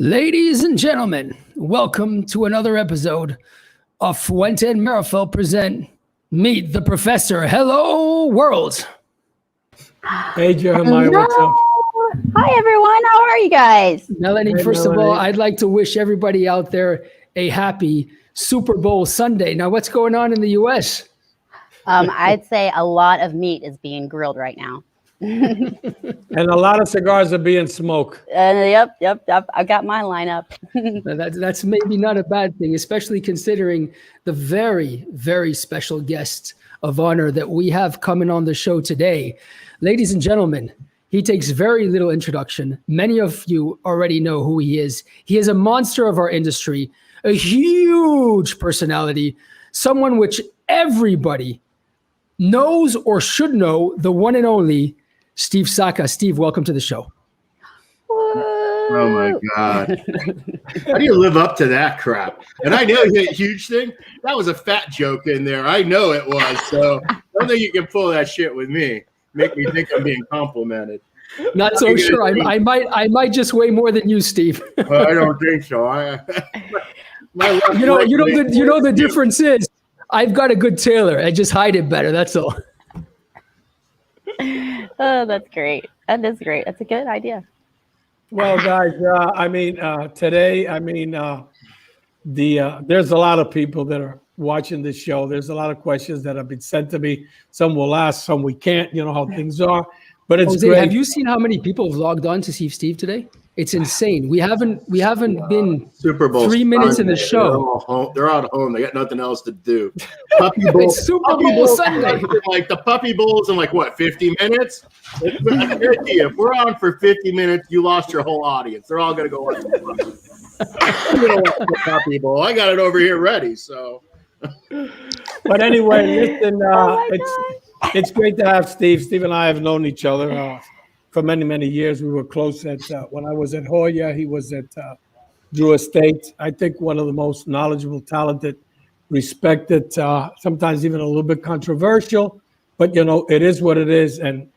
Ladies and gentlemen, welcome to another episode of Fuente and Meerapfel present Meet the Professor. Hello, world. Hey, Jeremiah, what's up? Hi, everyone. How are you guys? Melanie, Hey, first Melanie. of all, I'd like to wish everybody out there a happy Super Bowl Sunday. Now, what's going on in the U.S.? I'd say a lot of meat is being grilled right now. And a lot of cigars are being smoked. Yep. I got my lineup. That's maybe not a bad thing, especially considering the very, very special guest of honor that we have coming on the show today. Ladies and gentlemen, he takes very little introduction. Many of you already know who he is. He is a monster of our industry, a huge personality, someone which everybody knows or should know, the one and only Steve Saka. Steve, welcome to the show. Oh my God. How do you live up to that crap? And I know that huge thing. That was a fat joke in there. I know it was. So I don't think you can pull that shit with me. Make me think I'm being complimented. Not so sure. I might just weigh more than you, Steve. Well, I don't think so. You know the difference is I've got a good tailor. I just hide it better. That's all. Oh, that's great. That is great. That's a good idea. Well, guys, today, there's a lot of people that are watching this show. There's a lot of questions that have been sent to me. Some will ask, some we can't. You know how things are. But it's Jose, great. have you seen how many people have logged on to see Steve today? It's insane. We haven't been Super Bowl 3 minutes in the Sunday. show. They're all home. They got nothing else to do. Puppy Bowl. It's Super Bowl Sunday. Like the Puppy Bowl's in 50 minutes? I guarantee you, if we're on for 50 minutes, you lost your whole audience. They're all going to go watch the Puppy Bowl. I'm gonna watch the Puppy Bowl. I got it over here ready. So, But anyway, listen, it's great to have Steve. Steve and I have known each other for many, many years. We were close when I was at Hoya. He was at Drew Estate. I think one of the most knowledgeable, talented, respected, sometimes even a little bit controversial. But, it is what it is. And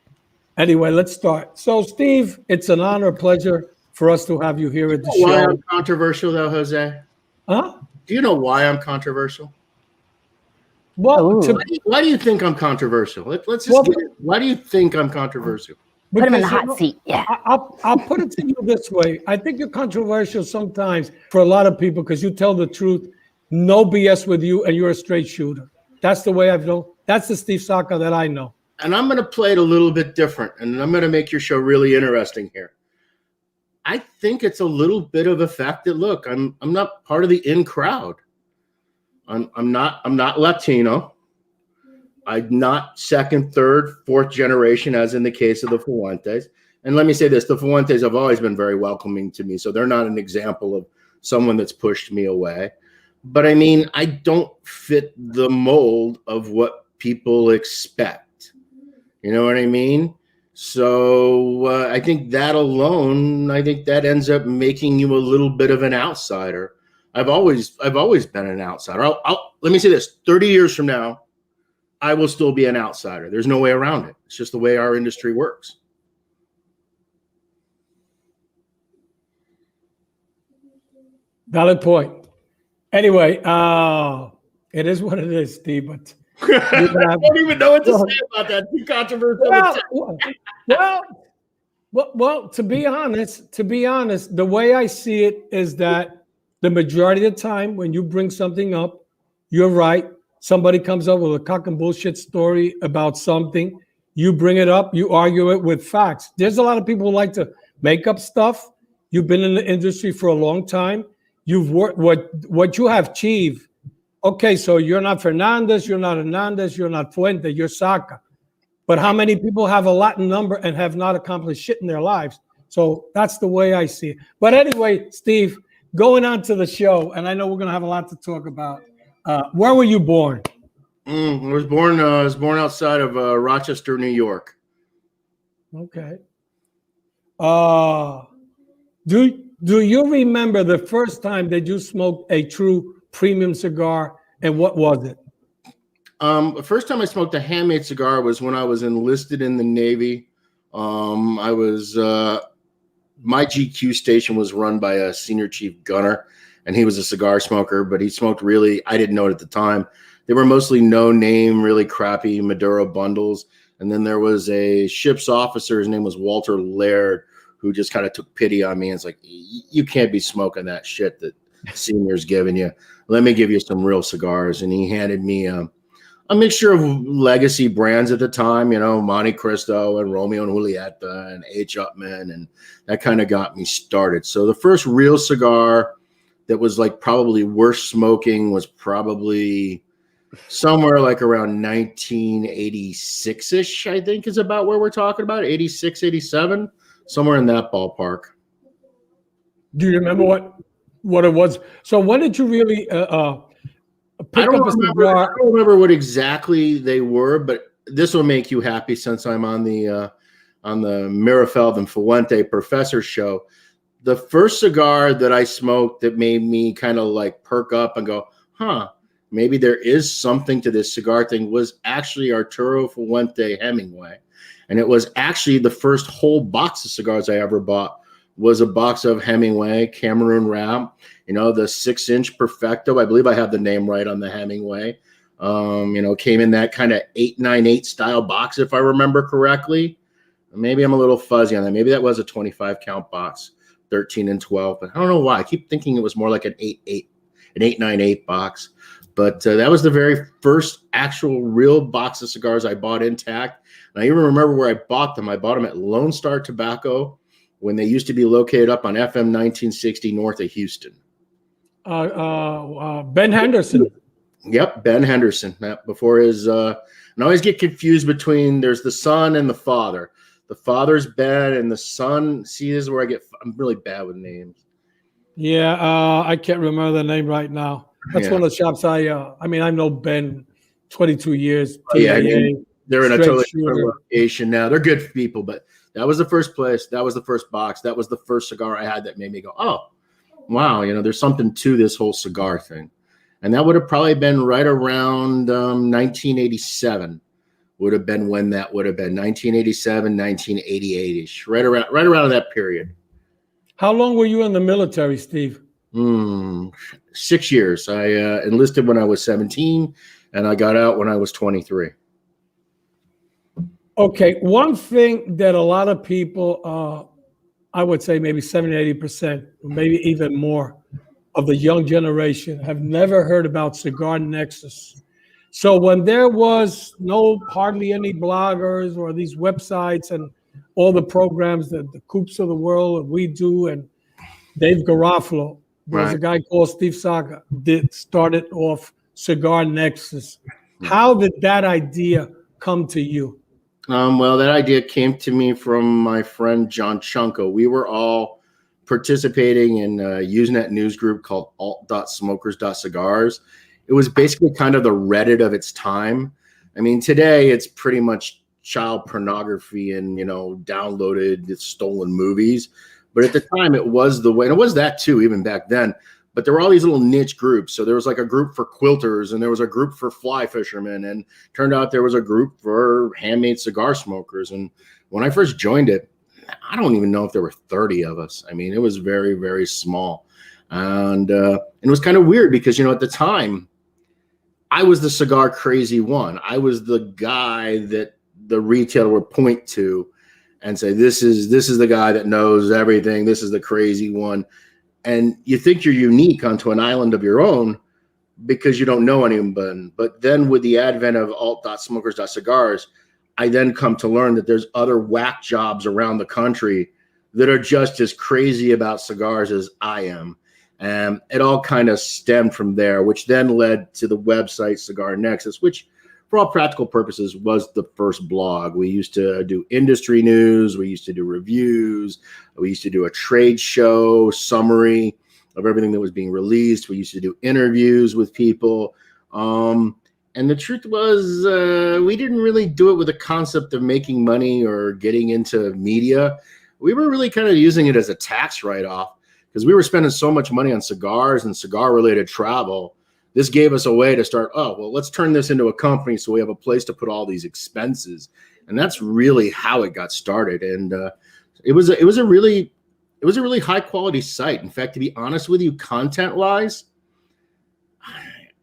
anyway, let's start. So, Steve, it's an honor, pleasure for us to have you here at the show. Why I'm controversial, though, Jose? Huh? Do you know why I'm controversial? Well, Why do you think I'm controversial? Let's just get it. Why do you think I'm controversial? Put him in the hot seat. Yeah. I'll put it to you this way. I think you're controversial sometimes for a lot of people because you tell the truth, no BS with you, and you're a straight shooter. That's the way I've known. That's the Steve Saka that I know. And I'm going to play it a little bit different, and I'm going to make your show really interesting here. I think it's a little bit of a fact that, look, I'm not part of the in crowd. I'm not Latino. I'm not second, third, fourth generation, as in the case of the Fuentes. And let me say this, the Fuentes have always been very welcoming to me, so they're not an example of someone that's pushed me away. But I mean, I don't fit the mold of what people expect. You know what I mean? So I think that alone, that ends up making you a little bit of an outsider. I've always been an outsider. Let me say this, 30 years from now, I will still be an outsider. There's no way around it. It's just the way our industry works. Valid point. Anyway, it is what it is, Steve. But I don't even know what to say about that. Too controversial. Well, to be honest, the way I see it is that the majority of the time when you bring something up, you're right. Somebody comes up with a cock and bullshit story about something. You bring it up, you argue it with facts. There's a lot of people who like to make up stuff. You've been in the industry for a long time. You've worked what you have achieved. Okay, so you're not Fernandez, you're not Hernandez, you're not Fuente, you're Saka. But how many people have a Latin number and have not accomplished shit in their lives? So that's the way I see it. But anyway, Steve, going on to the show, and I know we're going to have a lot to talk about. Where were you born? I was born outside of Rochester, New York. Okay. Do you remember the first time that you smoked a true premium cigar, and what was it? The first time I smoked a handmade cigar was when I was enlisted in the Navy. I was my GQ station was run by a senior chief gunner, and he was a cigar smoker, but he smoked really, I didn't know it at the time. They were mostly no name, really crappy Maduro bundles. And then there was a ship's officer, his name was Walter Laird, who just kind of took pity on me and it's like, you can't be smoking that shit that senior's giving you. Let me give you some real cigars. And he handed me a mixture of legacy brands at the time, you know, Monte Cristo and Romeo and Julieta and H. Upman, and that kind of got me started. So the first real cigar that was like probably worth smoking was probably somewhere like around 1986-ish, I think is about where we're talking about, 86, 87, somewhere in that ballpark. Do you remember what it was? So when did you really pick up a cigar? I don't remember what exactly they were, but this will make you happy since I'm on the Meerapfel and Fuente Professor show. The first cigar that I smoked that made me kind of like perk up and go, huh, maybe there is something to this cigar thing was actually Arturo Fuente Hemingway. And it was actually the first whole box of cigars I ever bought was a box of Hemingway, Cameroon wrap, you know, the 6-inch Perfecto. I believe I have the name right on the Hemingway. You know, came in that kind of 898 style box, if I remember correctly. Maybe I'm a little fuzzy on that. Maybe that was a 25 count box, 13 and 12, but I don't know why. I keep thinking it was more like an 898 box. But that was the very first actual real box of cigars I bought intact. And I even remember where I bought them. I bought them at Lone Star Tobacco when they used to be located up on FM 1960 north of Houston. Ben Henderson. Yep, Ben Henderson. Before his, and I always get confused between there's the son and the father. The father's Ben and the son. See, this is where I'm really bad with names. Yeah, I can't remember the name right now. That's one of the shops I know Ben, 22 years. Yeah, I mean, they're in a totally different location now. They're good people, but that was the first place. That was the first box. That was the first cigar I had that made me go, oh, wow, you know, there's something to this whole cigar thing. And that would have probably been right around 1987 would have been when that would have been 1987, 1988-ish, right around that period. How long were you in the military, Steve? 6 years. I enlisted when I was 17, and I got out when I was 23. Okay, one thing that a lot of people, I would say maybe 70, 80%, maybe even more of the young generation have never heard about Cigar Nexus. So when there was hardly any bloggers or these websites and all the programs that the Coops of the world and we do and Dave Garofalo, there's a guy called Steve Saka started off Cigar Nexus. How did that idea come to you? Well, that idea came to me from my friend John Chunko. We were all participating in a Usenet news group called alt.smokers.cigars. It was basically kind of the Reddit of its time. I mean, today it's pretty much child pornography and, you know, downloaded stolen movies. But at the time it was the way, and it was that too, even back then. But there were all these little niche groups. So there was like a group for quilters and there was a group for fly fishermen. And turned out there was a group for handmade cigar smokers. And when I first joined it, I don't even know if there were 30 of us. I mean, it was very, very small. And it was kind of weird because, you know, at the time, I was the cigar crazy one. I was the guy that the retailer would point to and say, this is the guy that knows everything. This is the crazy one. And you think you're unique onto an island of your own because you don't know anyone. But then with the advent of alt.smokers.cigars, I then come to learn that there's other whack jobs around the country that are just as crazy about cigars as I am. And it all kind of stemmed from there, which then led to the website Cigar Nexus, which for all practical purposes was the first blog. We used to do industry news. We used to do reviews. We used to do a trade show summary of everything that was being released. We used to do interviews with people. And the truth was we didn't really do it with the concept of making money or getting into media. We were really kind of using it as a tax write-off because we were spending so much money on cigars and cigar-related travel. This gave us a way to start, let's turn this into a company so we have a place to put all these expenses. And that's really how it got started. And it was a it was a really high quality site. In fact, to be honest with you, content wise,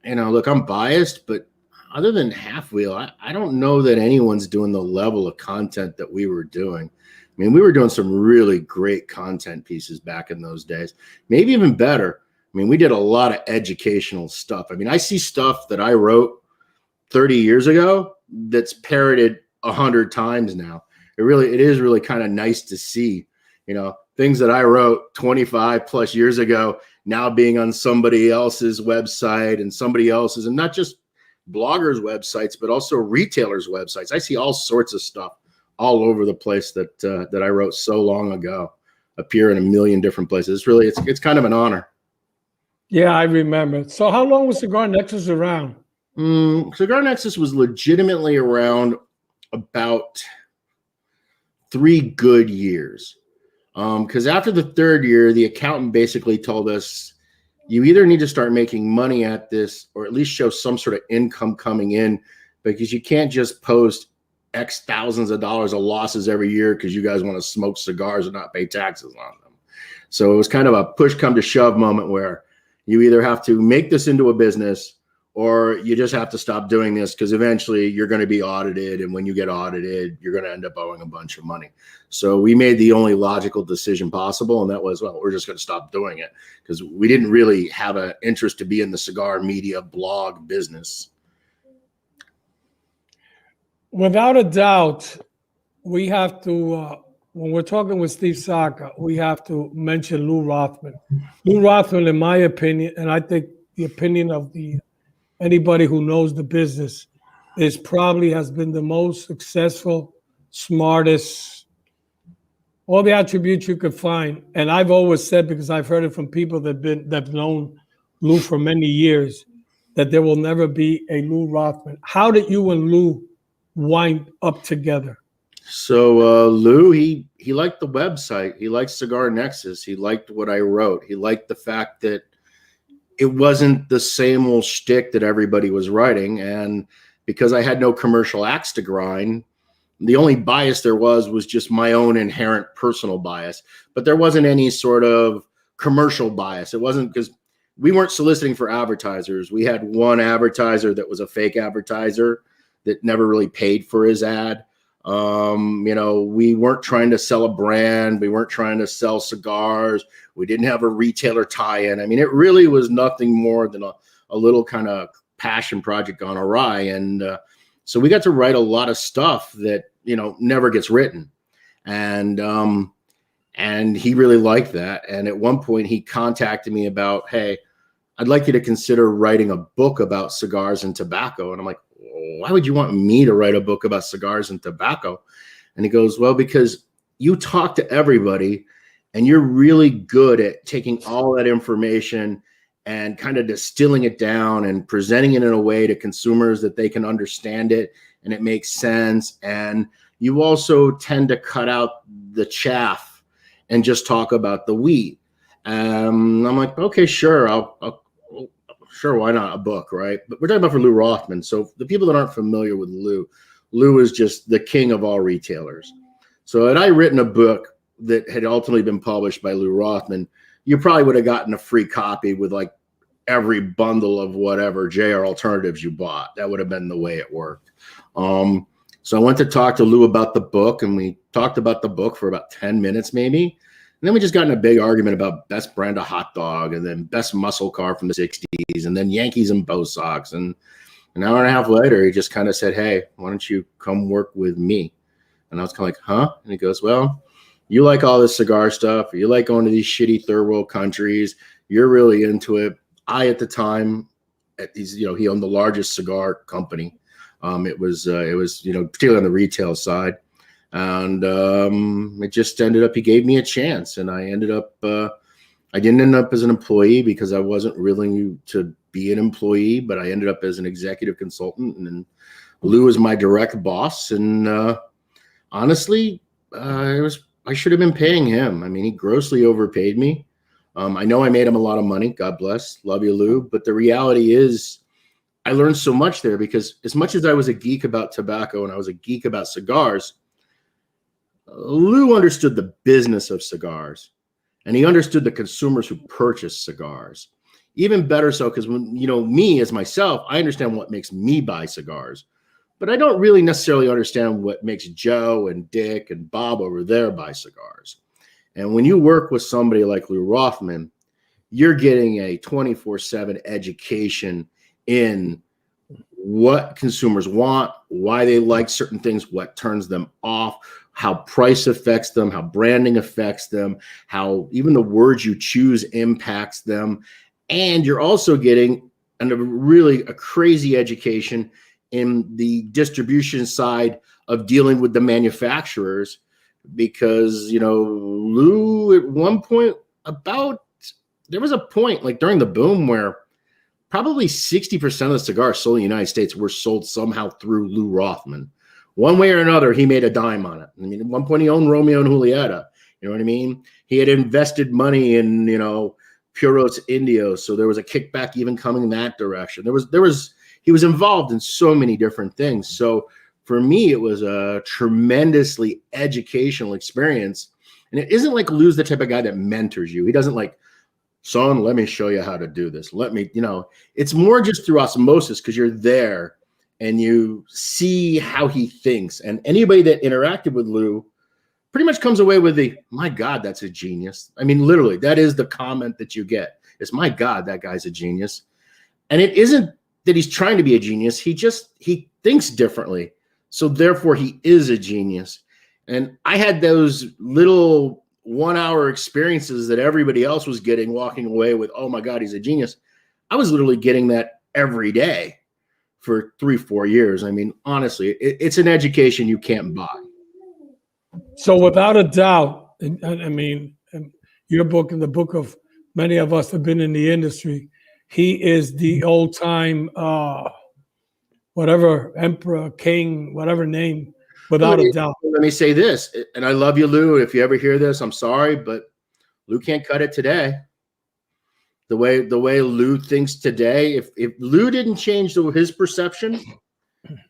look, I'm biased, but other than Half Wheel, I don't know that anyone's doing the level of content that we were doing. I mean, we were doing some really great content pieces back in those days, maybe even better. I mean, we did a lot of educational stuff. I mean, I see stuff that I wrote 30 years ago that's parroted 100 times now. It is really kind of nice to see, things that I wrote 25 plus years ago now being on somebody else's website and somebody else's, and not just bloggers' websites, but also retailers' websites. I see all sorts of stuff all over the place that I wrote so long ago appear in a million different places. It's kind of an honor. Yeah, I remember. So how long was Cigar Nexus around? Cigar Nexus was legitimately around about 3 good years. Because after the 3rd year, the accountant basically told us, you either need to start making money at this or at least show some sort of income coming in, because you can't just post X thousands of dollars of losses every year because you guys want to smoke cigars and not pay taxes on them. So it was kind of a push come to shove moment where you either have to make this into a business or you just have to stop doing this, because eventually you're going to be audited. And when you get audited, you're going to end up owing a bunch of money. So we made the only logical decision possible. And that was, well, we're just going to stop doing it, because we didn't really have an interest to be in the cigar media blog business. Without a doubt, we have to, when we're talking with Steve Saka, we have to mention Lou Rothman. Lou Rothman, in my opinion, and I think the opinion of anybody who knows the business, is probably has been the most successful, smartest, all the attributes you could find. And I've always said, because I've heard it from people that've known Lou for many years, that there will never be a Lou Rothman. How did you and Lou wind up together? So Lou, he liked the website. He liked Cigar Nexus. He liked what I wrote. He liked the fact that it wasn't the same old shtick that everybody was writing. And because I had no commercial axe to grind, the only bias there was just my own inherent personal bias. But there wasn't any sort of commercial bias. It wasn't, because we weren't soliciting for advertisers. We had one advertiser that was a fake advertiser that never really paid for his ad. We weren't trying to sell a brand. We weren't trying to sell cigars. We didn't have a retailer tie-in. I mean, it really was nothing more than a little kind of passion project gone awry. And so we got to write a lot of stuff that, never gets written. And he really liked that. And at one point he contacted me about, hey, I'd like you to consider writing a book about cigars and tobacco. And I'm like, why would you want me to write a book about cigars and tobacco? And he goes, well, because you talk to everybody and you're really good at taking all that information and kind of distilling it down and presenting it in a way to consumers that they can understand it and it makes sense. And you also tend to cut out the chaff and just talk about the wheat. I'm like, okay, sure. Sure, why not a book, right? But we're talking about for Lou Rothman. So the people that aren't familiar with Lou is just the king of all retailers. So had I written a book that had ultimately been published by Lou Rothman, you probably would have gotten a free copy with like every bundle of whatever JR alternatives you bought. That would have been the way it worked. So I went to talk to Lou about the book, and we talked about the book for about 10 minutes maybe. And then we just got in a big argument about best brand of hot dog, and then best muscle car from the 60s, and then Yankees and Bo Sox. And an hour and a half later, he just kind of said, hey, why don't you come work with me? And I was kind of like, huh? And he goes, well, you like all this cigar stuff. You like going to these shitty third world countries. You're really into it. I, at the time, he owned the largest cigar company. It was particularly on the retail side. And it just ended up, he gave me a chance, and I ended up, I didn't end up as an employee because I wasn't willing to be an employee, but I ended up as an executive consultant, and then Lou was my direct boss. And honestly, I should have been paying him. I mean, he grossly overpaid me. I know I made him a lot of money. God bless. Love you, Lou. But the reality is I learned so much there, because as much as I was a geek about tobacco and I was a geek about cigars, Lou understood the business of cigars. and he understood the consumers who purchase cigars. Even better so, because when, you know, me as myself, I understand what makes me buy cigars, but I don't really necessarily understand what makes Joe and Dick and Bob over there buy cigars. And when you work with somebody like Lou Rothman, you're getting a 24/7 education in what consumers want, why they like certain things, what turns them off, how price affects them, how branding affects them, how even the words you choose impacts them. And you're also getting a crazy education in the distribution side of dealing with the manufacturers, because, you know, Lou at one point there was a point like during the boom where probably 60% of the cigars sold in the United States were sold somehow through Lou Rothman. One way or another, he made a dime on it. I mean, at one point he owned Romeo and Julieta. You know what I mean? He had invested money in, you know, Puros Indios, so there was a kickback even coming in that direction. He was involved in so many different things. So for me, it was a tremendously educational experience. And it isn't like Lou's the type of guy that mentors you. He doesn't like, son, let me show you how to do this. Let me, you know, it's more just through osmosis, because you're there and you see how he thinks. And anybody that interacted with Lou pretty much comes away with my God, that's a genius. I mean, literally, that is the comment that you get. It's, my God, that guy's a genius. And it isn't that he's trying to be a genius. He thinks differently. So therefore he is a genius. And I had those little 1 hour experiences that everybody else was getting, walking away with, oh my God, he's a genius. I was literally getting that every day for 3-4 years. I mean, honestly, it's an education you can't buy. So without a doubt, and I mean, your book and the book of many of us have been in the industry, he is the old time, whatever, emperor, king, whatever name, without a doubt. Let me say this, and I love you, Lou. If you ever hear this, I'm sorry, but Lou can't cut it today. The way Lou thinks today, if Lou didn't change his perception,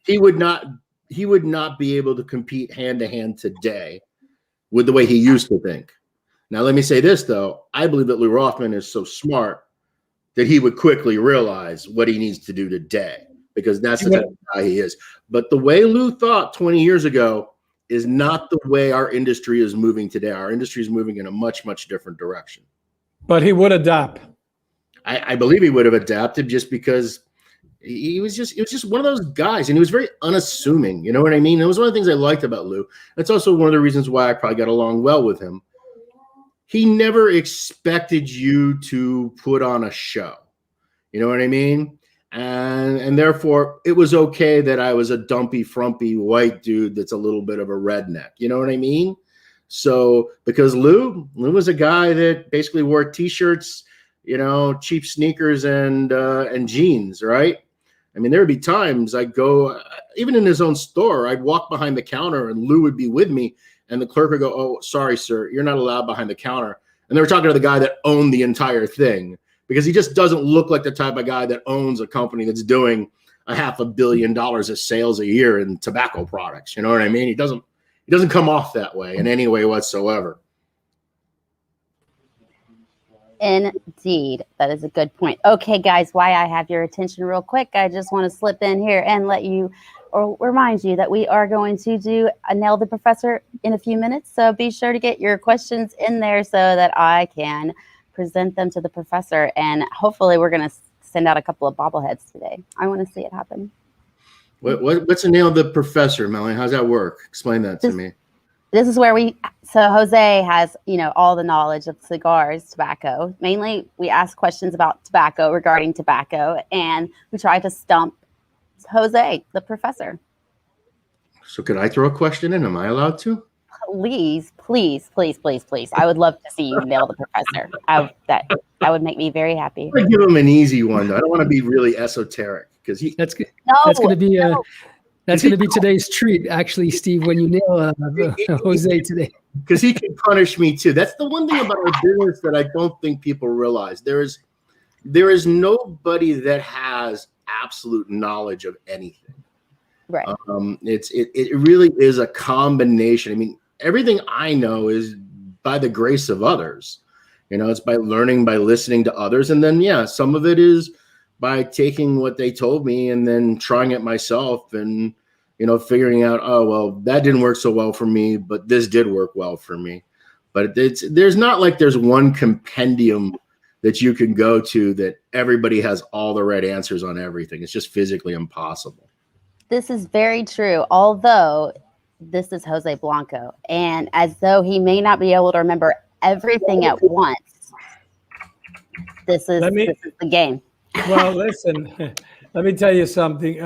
he would not be able to compete hand to hand today with the way he used to think. Now, let me say this, though. I believe that Lou Rothman is so smart that he would quickly realize what he needs to do today, because that's the type of guy he is. But the way Lou thought 20 years ago is not the way our industry is moving today. Our industry is moving in a much, much different direction. But he would adapt. I believe he would have adapted, just because he was just one of those guys, and he was very unassuming. You know what I mean? It was one of the things I liked about Lou. That's also one of the reasons why I probably got along well with him. He never expected you to put on a show. You know what I mean? And therefore, it was okay that I was a dumpy, frumpy white dude that's a little bit of a redneck. You know what I mean? So, because Lou was a guy that basically wore T-shirts, you know, cheap sneakers and jeans, right? I mean, there would be times I'd go, even in his own store, I'd walk behind the counter and Lou would be with me, and the clerk would go, "Oh, sorry, sir, you're not allowed behind the counter." And they were talking to the guy that owned the entire thing, because he just doesn't look like the type of guy that owns a company that's doing $500 million of sales a year in tobacco products. You know what I mean? He doesn't come off that way in any way whatsoever. Indeed. That is a good point. Okay, guys, why I have your attention real quick, I just want to slip in here and let you, or remind you that we are going to do a Nail the Professor in a few minutes. So be sure to get your questions in there so that I can present them to the professor. And hopefully we're going to send out a couple of bobbleheads today. I want to see it happen. What's a Nail the Professor, Melanie? How's that work? Explain that to me. This is where so Jose has, you know, all the knowledge of cigars, tobacco. Mainly we ask questions about tobacco, regarding tobacco, and we try to stump Jose, the professor. So could I throw a question in? Am I allowed to? Please, please, please, please, please. I would love to see you nail the professor. That would make me very happy. I give him an easy one, though. I don't want to be really esoteric, because that's good. No, that's going to be that's going to be today's treat, actually, Steve, when you nail Jose today. Because he can punish me too. That's the one thing about our business that I don't think people realize. There is nobody that has absolute knowledge of anything. Right. It really is a combination. I mean, everything I know is by the grace of others. It's by learning, by listening to others. And then, yeah, some of it is by taking what they told me and then trying it myself and, figuring out, oh, well, that didn't work so well for me, but this did work well for me. But there's not like there's one compendium that you can go to that everybody has all the right answers on everything. It's just physically impossible. This is very true, although this is Jose Blanco. And as though he may not be able to remember everything at once, this is the game. Well, listen, let me tell you something.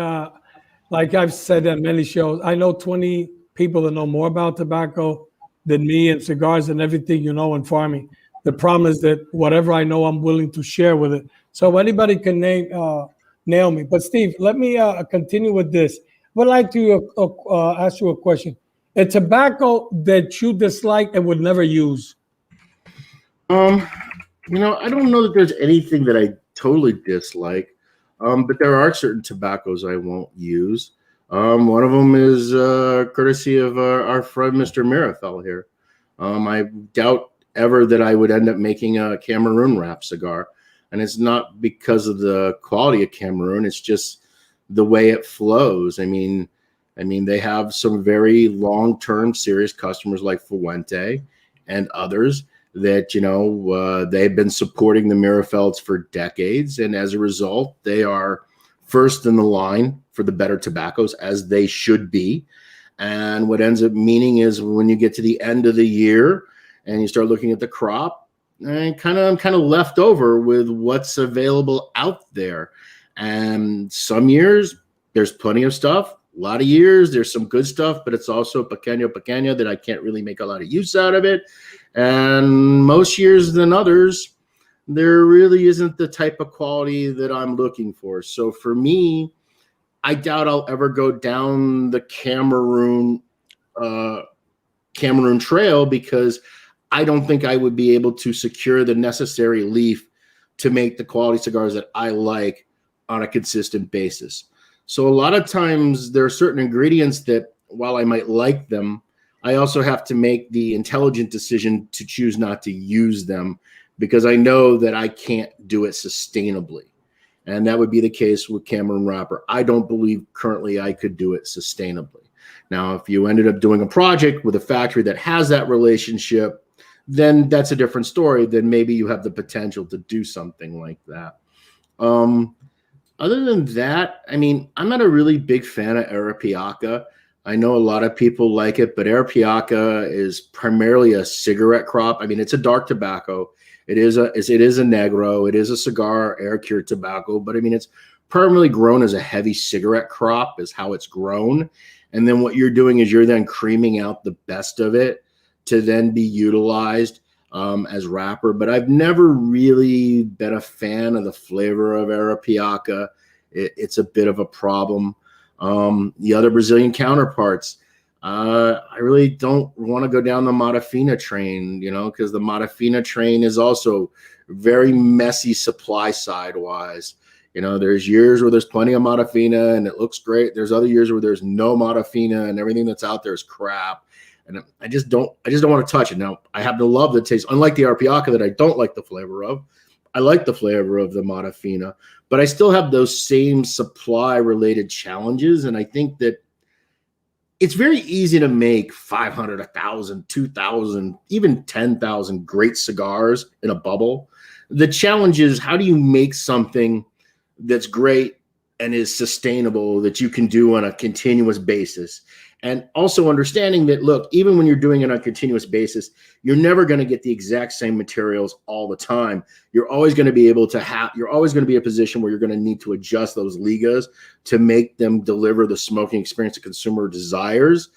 Like I've said on many shows, I know 20 people that know more about tobacco than me and cigars and everything in farming. The problem is that whatever I know, I'm willing to share with it. So anybody can nail me. But Steve, let me continue with this. I would like to ask you a question. A tobacco that you dislike and would never use? I don't know that there's anything that I totally dislike, but there are certain tobaccos I won't use. One of them is courtesy of our friend Mr. Meerapfel here. I doubt ever that I would end up making a Cameroon wrap cigar, and it's not because of the quality of Cameroon. It's just the way it flows. I mean, they have some very long-term serious customers like Fuente and others that, they've been supporting the Meerapfels for decades. And as a result, they are first in the line for the better tobaccos, as they should be. And what ends up meaning is when you get to the end of the year and you start looking at the crop, I'm kind of left over with what's available out there. And some years there's plenty of stuff. A lot of years there's some good stuff, but it's also pequeño that I can't really make a lot of use out of it. And most years than others, there really isn't the type of quality that I'm looking for. So for me, I doubt I'll ever go down the Cameroon trail, because I don't think I would be able to secure the necessary leaf to make the quality cigars that I like on a consistent basis. So a lot of times there are certain ingredients that, while I might like them, I also have to make the intelligent decision to choose not to use them, because I know that I can't do it sustainably. And that would be the case with Cameroon wrapper. I don't believe currently I could do it sustainably. Now, if you ended up doing a project with a factory that has that relationship, then that's a different story. Then maybe you have the potential to do something like that. Other than that, I'm not a really big fan of Arapiraca. I know a lot of people like it, but Arapiraca is primarily a cigarette crop. It's a dark tobacco. It is a negro. It is a cigar air cured tobacco, but it's primarily grown as a heavy cigarette crop is how it's grown. And then what you're doing is you're then creaming out the best of it to then be utilized as wrapper. But I've never really been a fan of the flavor of Arapiraca. It's a bit of a problem. The other Brazilian counterparts, I really don't want to go down the Matafina train, because the Matafina train is also very messy supply side wise. There's years where there's plenty of Matafina and it looks great. There's other years where there's no Matafina and everything that's out there is crap. And I just don't want to touch it. Now, I happen to love the taste, unlike the Arapiraca that I don't like the flavor of. I like the flavor of the Matafina, but I still have those same supply related challenges. And I think that it's very easy to make 500, 1,000, 2,000, even 10,000 great cigars in a bubble. The challenge is, how do you make something that's great and is sustainable that you can do on a continuous basis? And also understanding that, look, even when you're doing it on a continuous basis, you're never going to get the exact same materials all the time. You're always going to be you're always going to be in a position where you're going to need to adjust those ligas to make them deliver the smoking experience the consumer desires.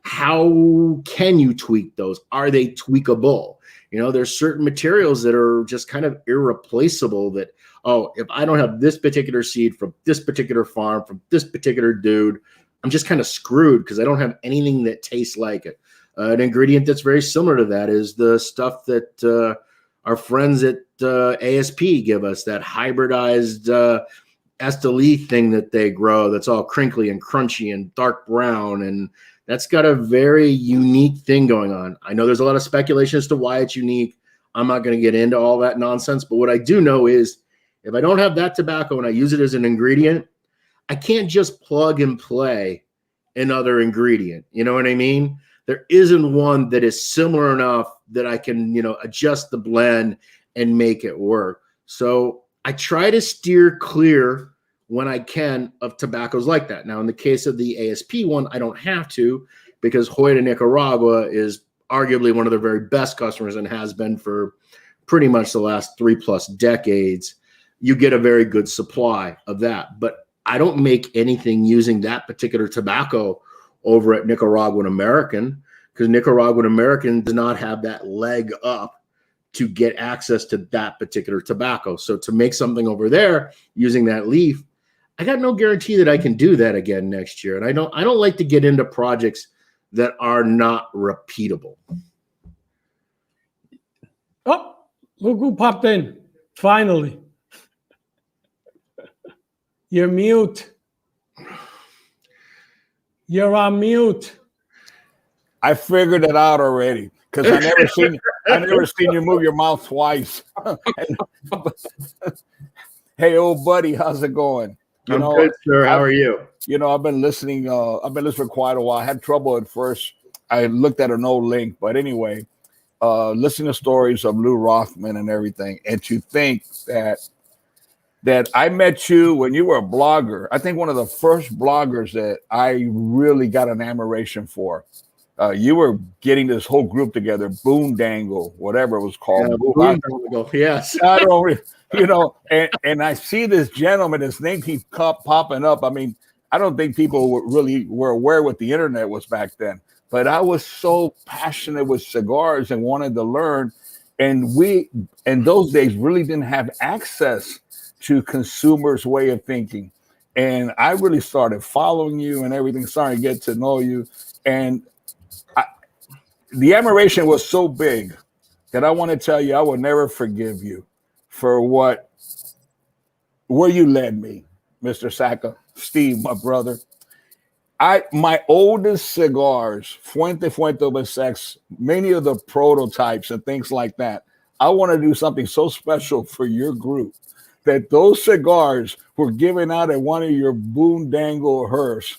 How can you tweak those? Are they tweakable? There's certain materials that are just kind of irreplaceable that, if I don't have this particular seed from this particular farm, from this particular dude, I'm just kind of screwed because I don't have anything that tastes like it. An ingredient that's very similar to that is the stuff that our friends at ASP give us, that hybridized Esteli thing that they grow that's all crinkly and crunchy and dark brown. And that's got a very unique thing going on. I know there's a lot of speculation as to why it's unique. I'm not going to get into all that nonsense. But what I do know is if I don't have that tobacco and I use it as an ingredient, I can't just plug and play another ingredient. You know what I mean? There isn't one that is similar enough that I can, adjust the blend and make it work. So I try to steer clear when I can of tobaccos like that. Now, in the case of the ASP one, I don't have to, because Hoyt, Nicaragua is arguably one of their very best customers and has been for pretty much the last 3+ decades. You get a very good supply of that. But I don't make anything using that particular tobacco over at Nicaraguan American, because Nicaraguan American does not have that leg up to get access to that particular tobacco. So to make something over there using that leaf, I got no guarantee that I can do that again next year. And I don't like to get into projects that are not repeatable. Oh, look who popped in. Finally. You're mute. You're on mute. I figured it out already because I never seen you move your mouth twice. Hey, old buddy, how's it going? I'm good, sir. How are you? I've been listening. I've been listening for quite a while. I had trouble at first. I looked at an old link, but anyway, listening to stories of Lou Rothman and everything, and to think that I met you when you were a blogger. I think one of the first bloggers that I really got an admiration for. You were getting this whole group together, Boondangle, whatever it was called. Boondangle, yes. I don't, and I see this gentleman, his name keeps popping up. I mean, I don't think people were aware what the internet was back then, but I was so passionate with cigars and wanted to learn. And we, in those days, really didn't have access to consumers' way of thinking. And I really started following you and everything, starting to get to know you. And the admiration was so big that I want to tell you, I will never forgive you for where you led me, Mr. Saka, Steve, my brother. My oldest cigars, Fuente Sex, many of the prototypes and things like that. I want to do something so special for your group that those cigars were given out at one of your Boondangle hearse.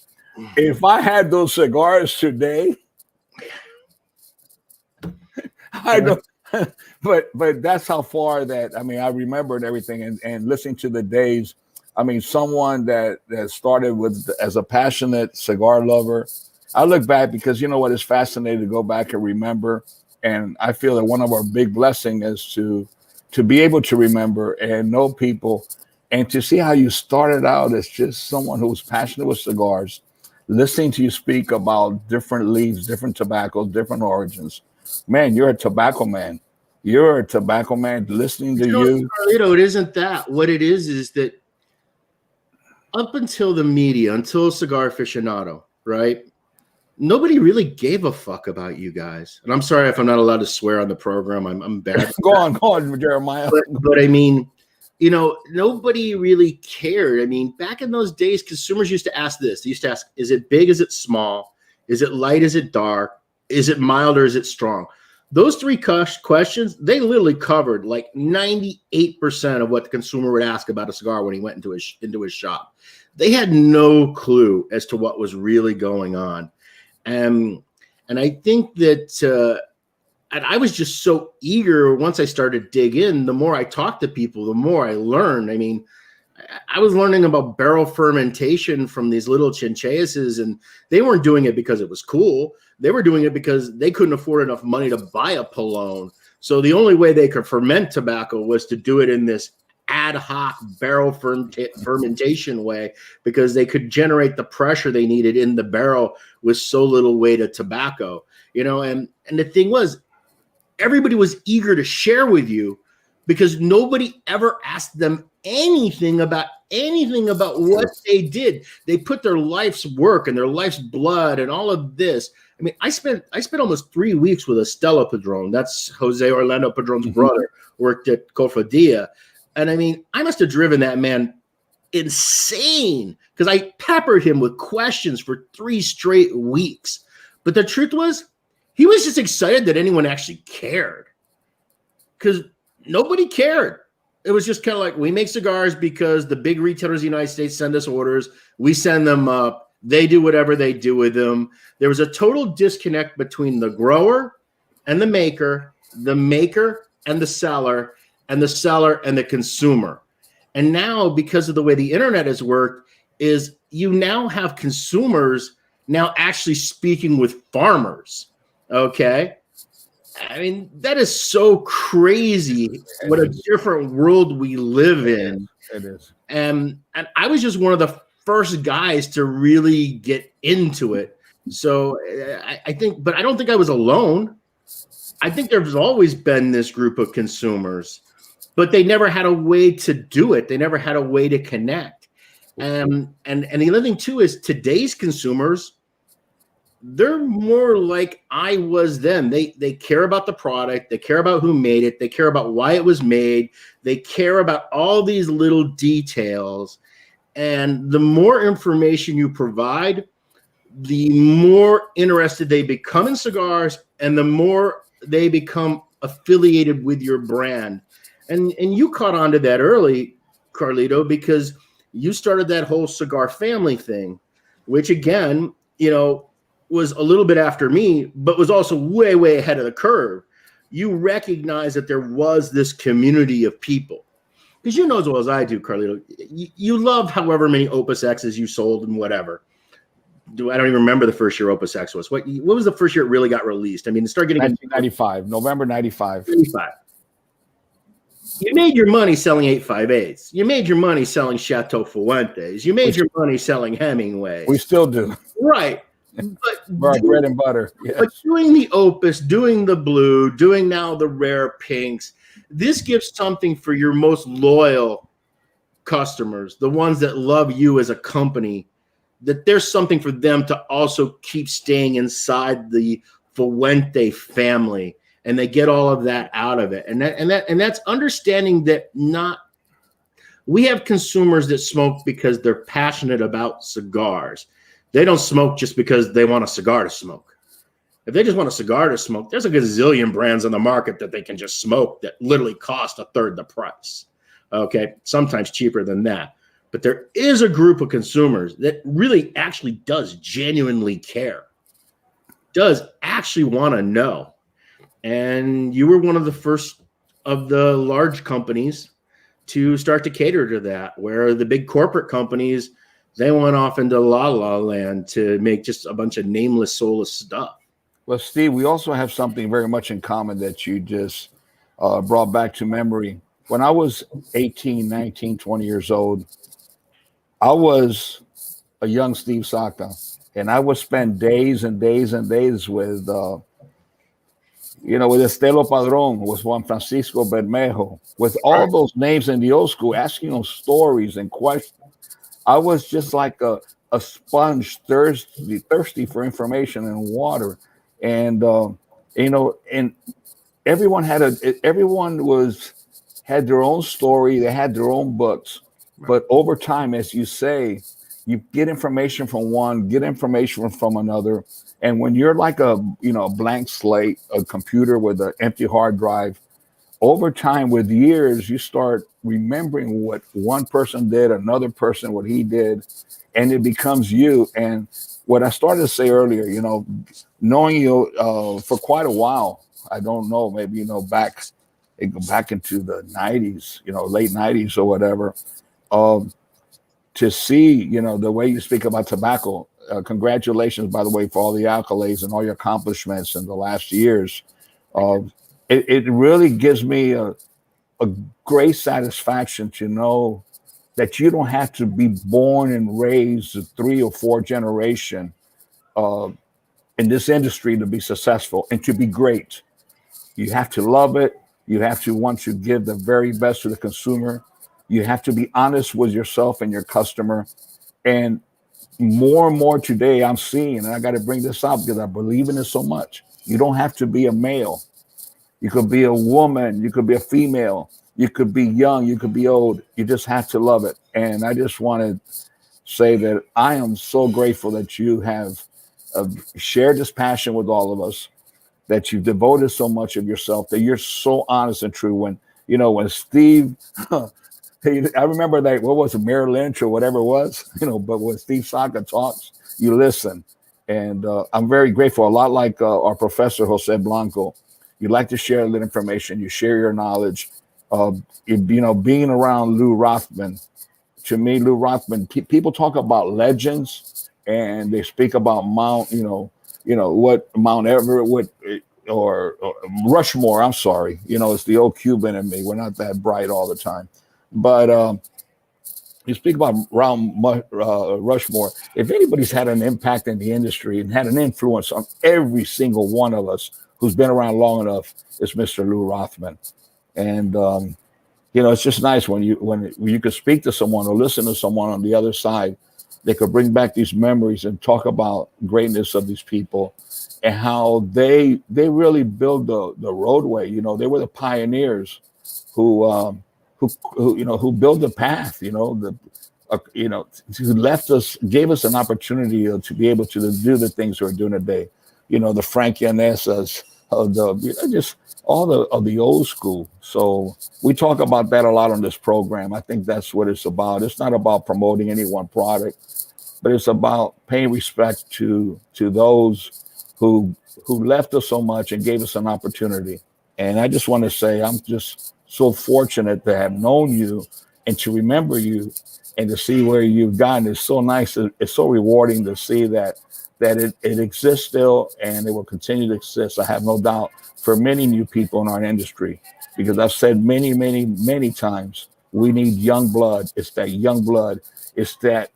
If I had those cigars today, I don't, but that's how far that, I mean, I remembered everything and listening to the days. I mean, someone that started as a passionate cigar lover. I look back because you know what, it's fascinating to go back and remember. And I feel that one of our big blessings is to be able to remember and know people and to see how you started out as just someone who was passionate with cigars, listening to you speak about different leaves, different tobaccos, different origins. Man, you're a tobacco man. You're a tobacco man. Listening to you. Carlito, it isn't that. What it is that up until the media, until Cigar Aficionado, right? Nobody really gave a fuck about you guys. And I'm sorry if I'm not allowed to swear on the program. I'm bad. Go on, Jeremiah. But I mean, nobody really cared. I mean, back in those days, consumers used to ask this. They used to ask, is it big? Is it small? Is it light? Is it dark? Is it mild or is it strong? Those three questions, they literally covered like 98% of what the consumer would ask about a cigar when he went into his shop. They had no clue as to what was really going on. And I think that and I was just so eager once I started to dig in. The more I talked to people, the more I learned. I mean, I was learning about barrel fermentation from these little chinchillas, and they weren't doing it because it was cool. They were doing it because they couldn't afford enough money to buy a Palone. So the only way they could ferment tobacco was to do it in this ad hoc barrel fermentation way, because they could generate the pressure they needed in the barrel with so little weight of tobacco. And the thing was, everybody was eager to share with you because nobody ever asked them anything about what they did. They put their life's work and their life's blood and all of this. I mean, I spent almost 3 weeks with Estela Padron. That's Jose Orlando Padron's brother, worked at Cofradía. And I mean, I must have driven that man insane because I peppered him with questions for 3 straight weeks. But the truth was, he was just excited that anyone actually cared. because nobody cared. It was just kind of like, we make cigars because the big retailers in the United States send us orders. We send them up. They do whatever they do with them. There was a total disconnect between the grower and the maker and the seller and the consumer. And now, because of the way the internet has worked, is you now have consumers now actually speaking with farmers. Okay. I mean, that is so crazy. What a different world we live in. It is. And I was just one of the first guys to really get into it. So I think, but I don't think I was alone. I think there's always been this group of consumers, but they never had a way to do it. They never had a way to connect. And the other thing too is today's consumers, they're more like I was then. They care about the product. They care about who made it. They care about why it was made. They care about all these little details. And the more information you provide, the more interested they become in cigars and the more they become affiliated with your brand. And you caught on to that early, Carlito, because you started that whole cigar family thing, which again, was a little bit after me, but was also way, way ahead of the curve. You recognize that there was this community of people. Because you know as well as I do, Carlito, you love however many Opus X's you sold and whatever. I don't even remember the first year Opus X was. What was the first year it really got released? I mean, it started getting 1995, November 95. 95. You made your money selling 858s. You made your money selling Chateau Fuentes. You made your money selling Hemingways. We still do. Right. But bread and butter. Yes. But doing the Opus, doing the blue, doing now the rare pinks, this gives something for your most loyal customers, the ones that love you as a company, that there's something for them to also keep staying inside the Fuente family, and they get all of that out of it. And that's understanding that we have consumers that smoke because they're passionate about cigars. They don't smoke just because they want a cigar to smoke. If they just want a cigar to smoke, there's a gazillion brands on the market that they can just smoke that literally cost a third the price. Okay, sometimes cheaper than that. But there is a group of consumers that really actually does genuinely care, does actually want to know. And you were one of the first of the large companies to start to cater to that, where the big corporate companies, they went off into la la land to make just a bunch of nameless, soulless stuff. Well, Steve, we also have something very much in common that you just brought back to memory. When I was 18, 19, 20 years old, I was a young Steve Saka, and I would spend days and days and days with, with Estelo Padron, with Juan Francisco Bermejo, with all those names in the old school, asking them stories and questions. I was just like a sponge, thirsty for information and water. And, and everyone had their own story. They had their own books. But over time, as you say, you get information from one, get information from another. And when you're like a blank slate, a computer with an empty hard drive, over time, with years, you start remembering what one person did, another person, what he did, and it becomes you. And what I started to say earlier, knowing you for quite a while, I don't know, maybe, back into the 90s, late 90s or whatever, to see, the way you speak about tobacco. Congratulations, by the way, for all the accolades and all your accomplishments in the last years. It really gives me a great satisfaction to know that you don't have to be born and raised 3 or 4 generation in this industry to be successful and to be great. You have to love it. You have to want to give the very best to the consumer. You have to be honest with yourself and your customer. And more and more today I'm seeing, and I got to bring this up because I believe in it so much. You don't have to be a male. You could be a woman. You could be a female. You could be young. You could be old. You just have to love it. And I just want to say that I am so grateful that you have shared this passion with all of us. that you've devoted so much of yourself, that you're so honest and true. When Steve, I remember that, what was it, Merrill Lynch or whatever it was, but when Steve Saka talks, you listen. And I'm very grateful, a lot like our professor, Jose Blanco. You like to share that information, you share your knowledge. Being around Lou Rothman, to me, Lou Rothman, people talk about legends and they speak about Mount Everett or Rushmore. I'm sorry. It's the old Cuban in me. We're not that bright all the time. But you speak about Rushmore. If anybody's had an impact in the industry and had an influence on every single one of us who's been around long enough, it's Mr. Lou Rothman. And it's just nice when you could speak to someone or listen to someone on the other side. They could bring back these memories and talk about greatness of these people and how they really build the roadway. They were the pioneers who built the path. Who left us, gave us an opportunity to be able to do the things we're doing today. The Frank Yanezas of just all of the old school. So we talk about that a lot on this program. I think that's what it's about. It's not about promoting any one product, but it's about paying respect to those who left us so much and gave us an opportunity. And I just want to say I'm just so fortunate to have known you and to remember you and to see where you've gotten. It's so nice. It's so rewarding to see that it exists still and it will continue to exist. I have no doubt for many new people in our industry, because I've said many, many, many times, we need young blood. It's that young blood. It's that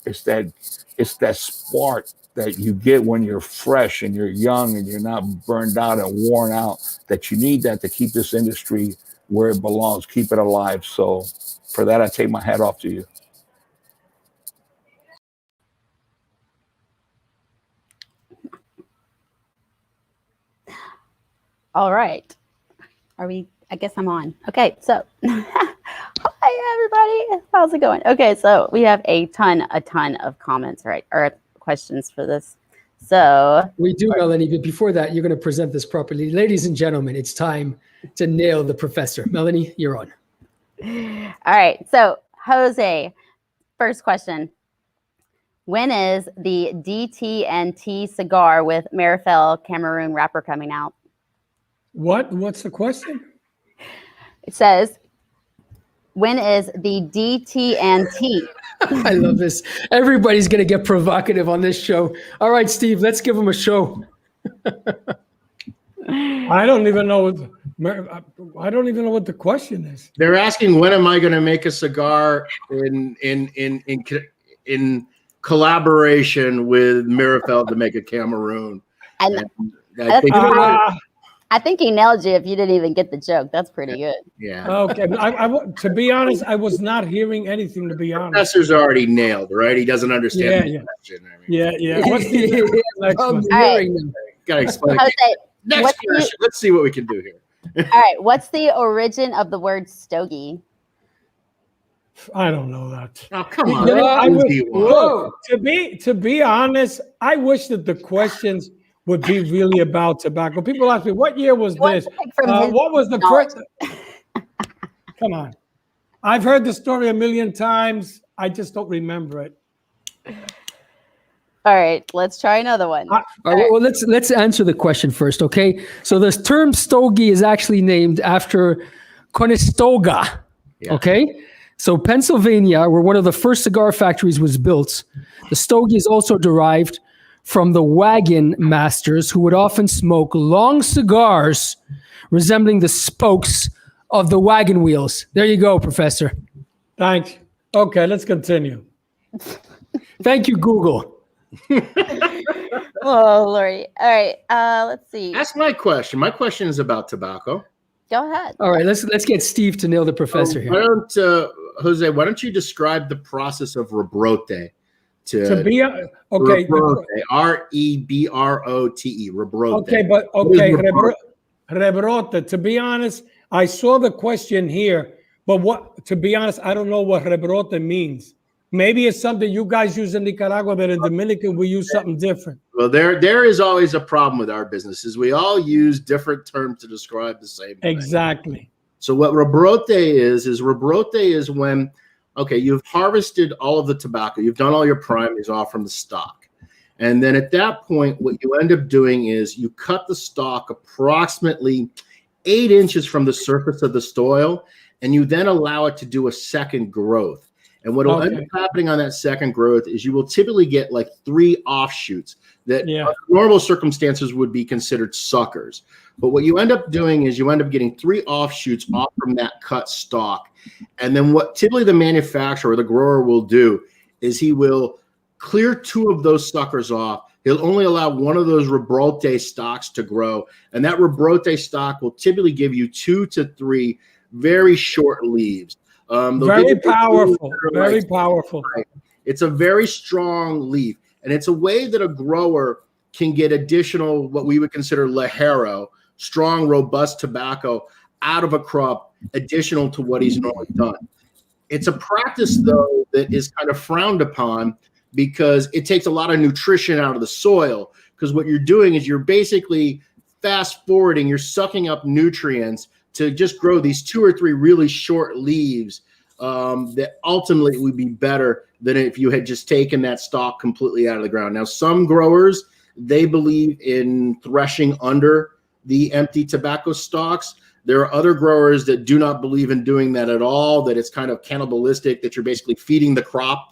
spark that you get when you're fresh and you're young and you're not burned out and worn out, that you need that to keep this industry where it belongs, keep it alive. So for that, I take my hat off to you. All right. I guess I'm on. Okay, so hi everybody. How's it going? Okay, so we have a ton of comments, right? Or questions for this. So we do, Melanie, but before that, you're going to present this properly. Ladies and gentlemen, it's time to nail the professor. Melanie, you're on. All right. So Jose, first question. When is the DT&T cigar with Meerapfel Cameroon wrapper coming out? What's the question? It says, when is the DT&T? I love this. Everybody's going to get provocative on this show. All right, Steve, let's give him a show. I don't even know what the question is. They're asking, when am I going to make a cigar in collaboration with Meerapfel to make a Cameroon? And I I think he nailed you if you didn't even get the joke. That's pretty good. Yeah. Okay. To be honest, I was not hearing anything, to be honest. Professor's already nailed, right? He doesn't understand the question. Yeah. What's the next one? All right. Gotta explain. Jose, Next question. Let's see what we can do here. All right. What's the origin of the word stogie? I don't know that. Oh, come on. To be honest, I wish that the questions would be really about tobacco. People ask me, what year was this? What was the first? Come on. I've heard the story a million times. I just don't remember it. All right, let's try another one. All right, well, let's answer the question first, okay? So the term stogie is actually named after Conestoga, okay? So Pennsylvania, where one of the first cigar factories was built, the stogie is also derived from the wagon masters, who would often smoke long cigars resembling the spokes of the wagon wheels. There you go, Professor. Thanks. Okay, let's continue. Thank you, Google. Oh, Lordy. All right, let's see. That's my question. My question is about tobacco. Go ahead. All right, let's get Steve to nail the professor here. Jose, why don't you describe the process of rebrote? To be okay, rebrote, R-E-B-R-O-T-E, rebrote. Rebrote. To be honest, I saw the question here, but to be honest, I don't know what rebrote means. Maybe it's something you guys use in Nicaragua, but in Dominican we use something different. Well, there is always a problem with our businesses. We all use different terms to describe the same thing. Exactly. So what rebrote is when, okay, you've harvested all of the tobacco, you've done all your primaries off from the stock. And then at that point, what you end up doing is you cut the stalk approximately 8 inches from the surface of the soil, and you then allow it to do a second growth. And what will end up happening on that second growth is you will typically get like 3 offshoots that under normal circumstances would be considered suckers. But what you end up doing is you end up getting 3 offshoots off from that cut stalk. And then what typically the manufacturer or the grower will do is he will clear 2 of those suckers off. He'll only allow 1 of those rebrote stalks to grow. And that rebrote stalk will typically give you 2 to 3 very short leaves. Very powerful. Very powerful. Right. It's a very strong leaf. And it's a way that a grower can get additional, what we would consider lajero, strong, robust tobacco out of a crop, additional to what he's normally done. It's a practice, though, that is kind of frowned upon because it takes a lot of nutrition out of the soil. Because what you're doing is you're basically fast forwarding, you're sucking up nutrients to just grow these 2 or 3 really short leaves that ultimately would be better than if you had just taken that stalk completely out of the ground. Now, some growers, they believe in threshing under the empty tobacco stalks. There are other growers that do not believe in doing that at all, that it's kind of cannibalistic, that you're basically feeding the crop,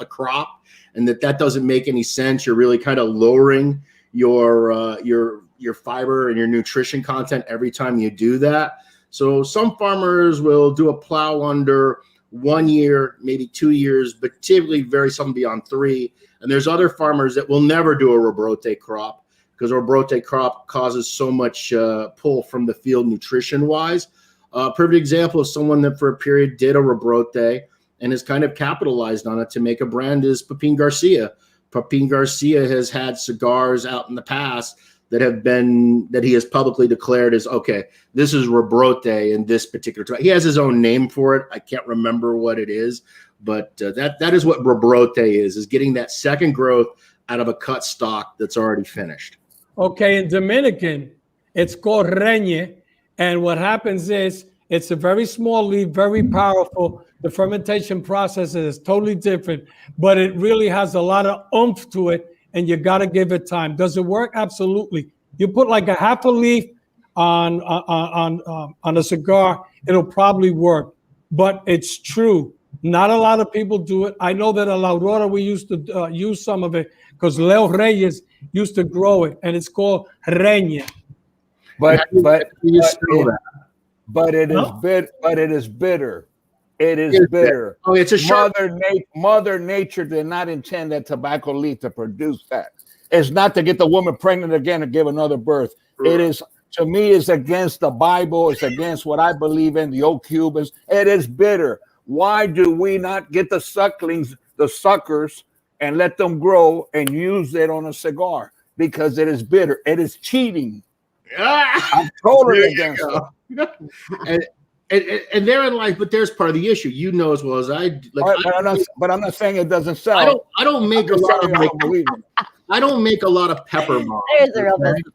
and that doesn't make any sense. You're really kind of lowering your fiber and your nutrition content every time you do that. So some farmers will do a plow under 1 year, maybe 2 years, but typically very seldom beyond 3. And there's other farmers that will never do a rebrote crop because a rebrote crop causes so much pull from the field nutrition-wise. Perfect example of someone that for a period did a rebrote and has kind of capitalized on it to make a brand is Pepin Garcia. Pepin Garcia has had cigars out in the past that he has publicly declared as, okay, this is rebrote in this particular time. He has his own name for it. I can't remember what it is, but that is what rebrote is getting that second growth out of a cut stock that's already finished. Okay, in Dominican, it's called reñe, and what happens is it's a very small leaf, very powerful. The fermentation process is totally different, but it really has a lot of oomph to it, and you got to give it time. Does it work? Absolutely. You put like a half a leaf on a cigar, it'll probably work. But it's true. Not a lot of people do it. I know that at La Aurora we used to use some of it because Leo Reyes used to grow it, and it's called reña. But it is bitter. It is bitter. Oh, it's a sharp. Mother Nature did not intend that tobacco leaf to produce that. It's not to get the woman pregnant again and give another birth. Right. It is, to me, it's against the Bible. It's against what I believe in, the old Cubans. It is bitter. Why do we not get the sucklings, the suckers, and let them grow and use it on a cigar? Because it is bitter. It is cheating. I'm totally against it. And therein lies, but there's part of the issue. You know as well as I. But I'm not saying it doesn't sell. I don't make a lot of pepper bombs. There's a real business.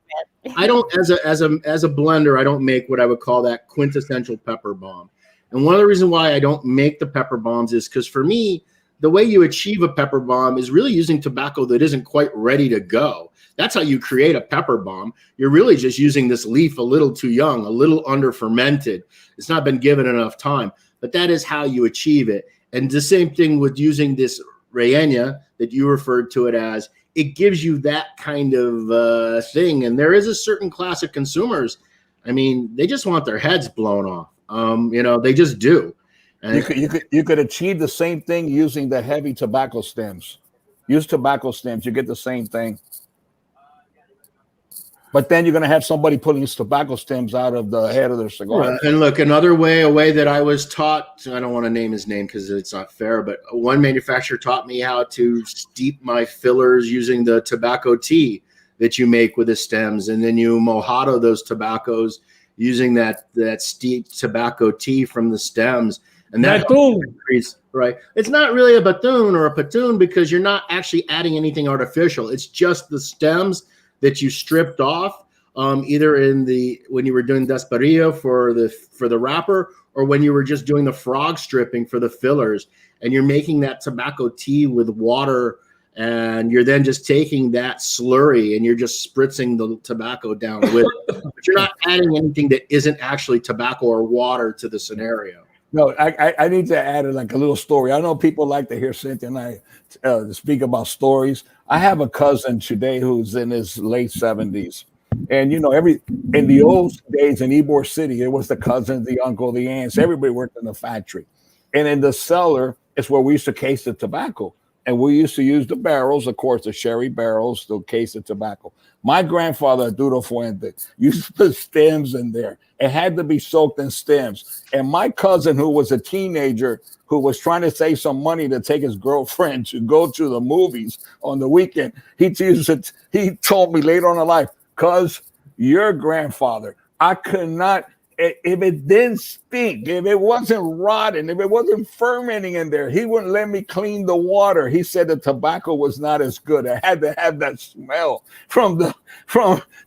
I don't as a blender. I don't make what I would call that quintessential pepper bomb. And one of the reasons why I don't make the pepper bombs is because for me, the way you achieve a pepper bomb is really using tobacco that isn't quite ready to go. That's how you create a pepper bomb. You're really just using this leaf a little too young, a little under fermented. It's not been given enough time, but that is how you achieve it. And the same thing with using this reña that you referred to it as. It gives you that kind of thing. And there is a certain class of consumers. I mean, they just want their heads blown off. They just do. And you could achieve the same thing using the heavy tobacco stems. Use tobacco stems, you get the same thing. But then you're going to have somebody pulling his tobacco stems out of the head of their cigar. Yeah. And look, a way that I was taught, I don't want to name his name because it's not fair, but one manufacturer taught me how to steep my fillers using the tobacco tea that you make with the stems. And then you mojado those tobaccos using that steeped tobacco tea from the stems. And that Bethune. increase, right? It's not really a Bethune or a Patoon because you're not actually adding anything artificial. It's just the stems that you stripped off, either when you were doing Desperillo for the wrapper, or when you were just doing the frog stripping for the fillers, and you're making that tobacco tea with water, and you're then just taking that slurry and you're just spritzing the tobacco down with it. But you're not adding anything that isn't actually tobacco or water to the scenario. No, I need to add like a little story. I know people like to hear Cynthia and I speak about stories. I have a cousin today who's in his late 70s. And, you know, in the old days in Ybor City, it was the cousins, the uncle, the aunts. Everybody worked in the factory. And in the cellar is where we used to case the tobacco. And we used to use the barrels, of course, the sherry barrels to case the tobacco. My grandfather, Carlito Fuente, used to put stems in there. It had to be soaked in stems. And my cousin, who was a teenager, who was trying to save some money to take his girlfriend to go to the movies on the weekend, he told me later on in life, "Cuz your grandfather, I could not, if it didn't stink, if it wasn't rotten, if it wasn't fermenting in there, he wouldn't let me clean the water." He said the tobacco was not as good. I had to have that smell from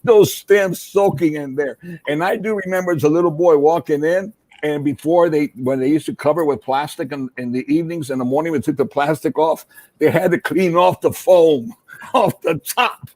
those stems soaking in there. And I do remember as a little boy walking in, and when they used to cover it with plastic in the evenings, in the morning, we took the plastic off, they had to clean off the foam off the top.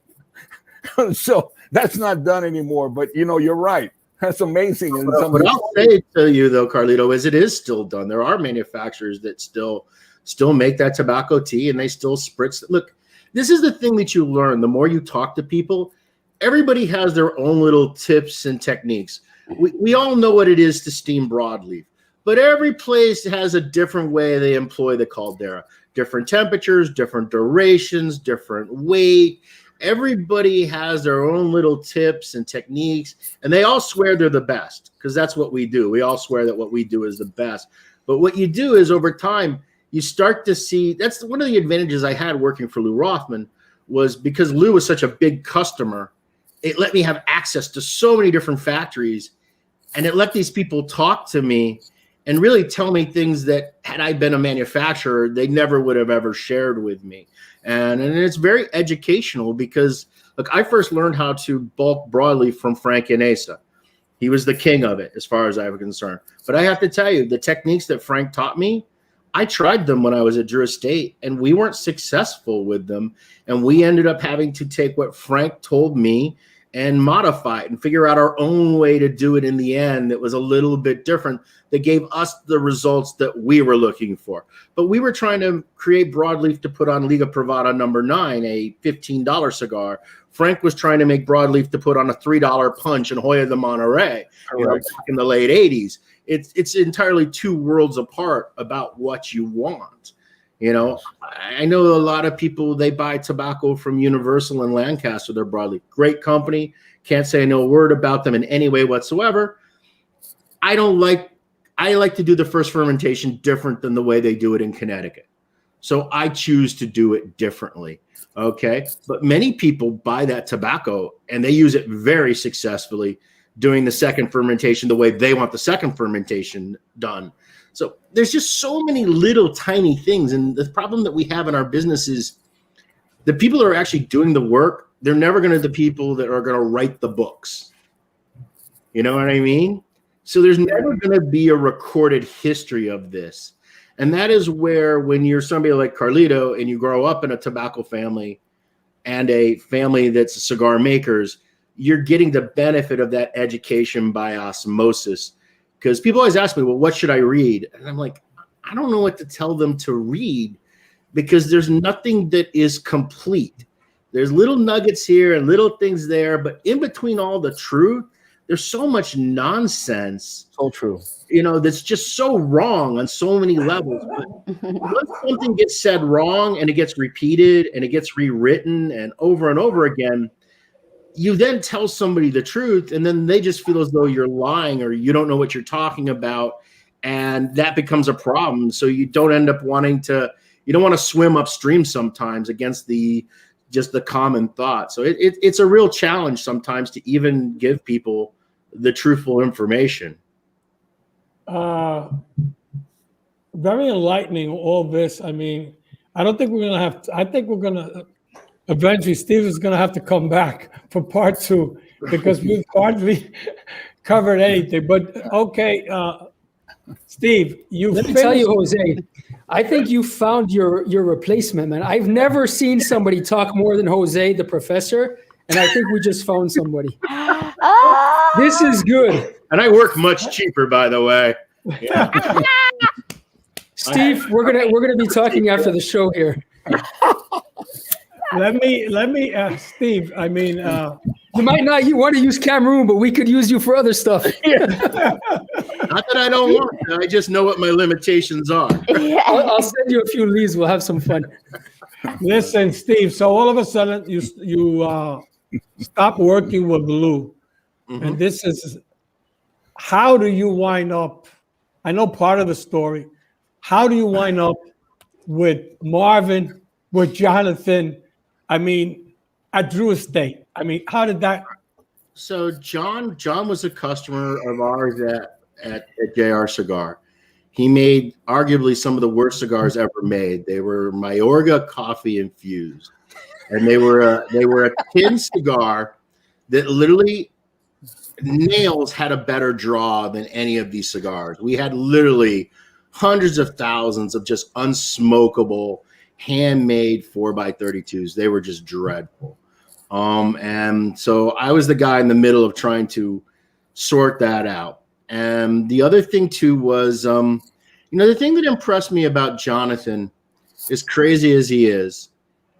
So that's not done anymore. But, you know, you're right. That's amazing. And what I'll say to you, though, Carlito, is it is still done. There are manufacturers that still make that tobacco tea, and they still spritz. Look, this is the thing that you learn. The more you talk to people, everybody has their own little tips and techniques. We all know what it is to steam broadleaf, but every place has a different way they employ the caldera. Different temperatures, different durations, different weight. Everybody has their own little tips and techniques, and they all swear they're the best because that's what we do. We all swear that what we do is the best. But what you do is over time, you start to see, that's one of the advantages I had working for Lou Rothman, was because Lou was such a big customer, it let me have access to so many different factories, and it let these people talk to me and really tell me things that had I been a manufacturer, they never would have ever shared with me. And it's very educational because, look, I first learned how to bulk broadleaf from Frank Inesa. He was the king of it as far as I was concerned. But I have to tell you, the techniques that Frank taught me, I tried them when I was at Drew Estate, and we weren't successful with them. And we ended up having to take what Frank told me and modify it and figure out our own way to do it in the end that was a little bit different, that gave us the results that we were looking for. But we were trying to create broadleaf to put on Liga Privada number 9, a $15 cigar. Frank was trying to make broadleaf to put on a $3 punch in Hoya de Monterrey, back in the late 80s. It's entirely two worlds apart about what you want. You know, I know a lot of people, they buy tobacco from Universal and Lancaster, they're broadleaf. Great company. Can't say no word about them in any way whatsoever. I like to do the first fermentation different than the way they do it in Connecticut. So I choose to do it differently. Okay. But many people buy that tobacco and they use it very successfully doing the second fermentation the way they want the second fermentation done. So there's just so many little tiny things. And the problem that we have in our business is the people that are actually doing the work, they're never going to be the people that are going to write the books. You know what I mean? So there's never going to be a recorded history of this. And that is where, when you're somebody like Carlito and you grow up in a tobacco family and a family that's cigar makers, you're getting the benefit of that education by osmosis. Because people always ask me, well, what should I read? And I'm like, I don't know what to tell them to read, because there's nothing that is complete. There's little nuggets here and little things there, but in between all the truth, there's so much nonsense. So true. You know, that's just so wrong on so many levels. But once something gets said wrong and it gets repeated and it gets rewritten and over again, you then tell somebody the truth, and then they just feel as though you're lying or you don't know what you're talking about, and that becomes a problem. So you don't end up wanting to, you don't want to swim upstream sometimes against just the common thought. So it's a real challenge sometimes to even give people the truthful information. very enlightening, all this. I mean, I don't think we're gonna have. I think we're gonna eventually. Steve is gonna have to come back for part 2 because we've hardly covered anything. But okay, Steve, Let me tell you, Jose, I think you found your replacement, man. I've never seen somebody talk more than Jose, the professor, and I think we just found somebody. This is good. And I work much cheaper, by the way. Yeah. Steve, we're gonna be talking after the show here. Let me, Steve. I mean, You might not want to use Cameroon, but we could use you for other stuff. Not that I don't want to. I just know what my limitations are. I'll send you a few leads. We'll have some fun. listen, Steve. So all of a sudden, you stop working with Lou, and this is how do you wind up? I know part of the story. How do you wind up with Marvin, with Jonathan? I mean, at Drew Estate. I mean, how did that? So John was a customer of ours at JR Cigar. He made arguably some of the worst cigars ever made. They were Mayorga coffee infused, and they were a tin cigar that literally nails had a better draw than any of these cigars. We had literally hundreds of thousands of just unsmokable handmade 4x32s. They were just dreadful. And so I was the guy in the middle of trying to sort that out. And the other thing too was, the thing that impressed me about Jonathan, as crazy as he is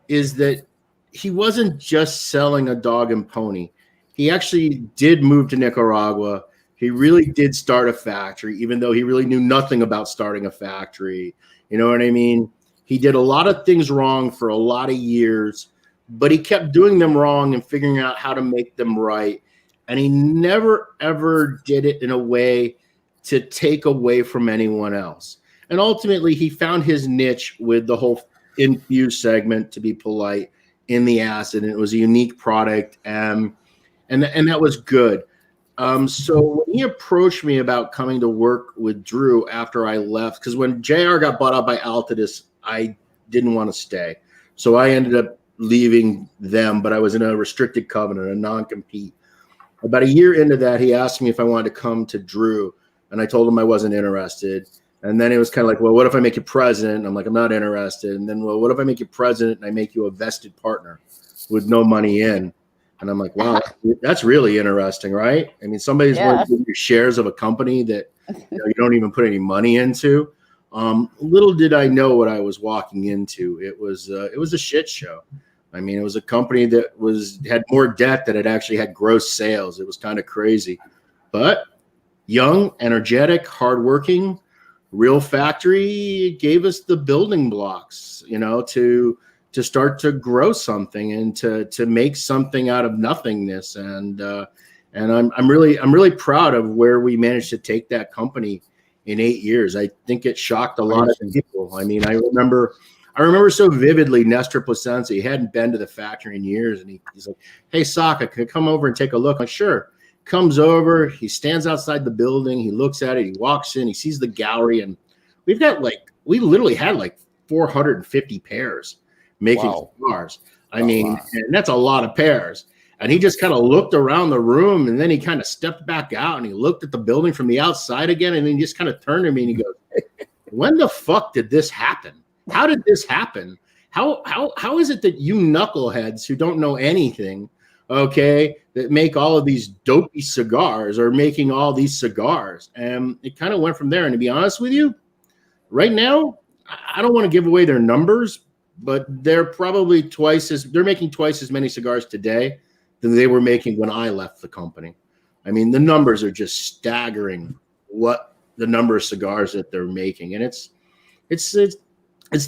that he wasn't just selling a dog and pony. He actually did move to Nicaragua. He really did start a factory, even though he really knew nothing about starting a factory. You know what I mean? He did a lot of things wrong for a lot of years, but he kept doing them wrong and figuring out how to make them right. And he never, ever did it in a way to take away from anyone else. And ultimately, he found his niche with the whole infused segment, to be polite, in the acid. And it was a unique product. And that was good. So when he approached me about coming to work with Drew after I left, because when JR got bought out by Altadis, I didn't want to stay. So I ended up leaving them, but I was in a restricted covenant, a non-compete. About a year into that, he asked me if I wanted to come to Drew, and I told him I wasn't interested. And then it was kind of like, well, what if I make you president? And I'm like, I'm not interested. And then, well, what if I make you president and I make you a vested partner with no money in? And I'm like, wow, that's really interesting, right? I mean, somebody's willing to give you shares of a company that you don't even put any money into. Little did I know what I was walking into. It was a shit show. I mean, it was a company that had more debt than it actually had gross sales. It was kind of crazy, but young, energetic, hardworking, real factory gave us the building blocks, to start to grow something and to make something out of nothingness. And I'm really proud of where we managed to take that company in 8 years. I think it shocked a lot of people. I mean, I remember so vividly Nestor Plasencia. He hadn't been to the factory in years, and he's like, "Hey, Saka, can I come over and take a look?" I'm like, "Sure." Comes over, he stands outside the building, he looks at it, he walks in, he sees the gallery, and we literally had like 450 pairs making cigars. I mean, and that's a lot of pairs. And he just kind of looked around the room, and then he kind of stepped back out and he looked at the building from the outside again, and then he just kind of turned to me and he goes, "When the fuck did this happen? How did this happen? How is it that you knuckleheads who don't know anything, okay, that make all of these dopey cigars are making all these cigars?" And it kind of went from there. And to be honest with you, right now, I don't want to give away their numbers, but they're making twice as many cigars today than they were making when I left the company. I mean, the numbers are just staggering, what the number of cigars that they're making. And it's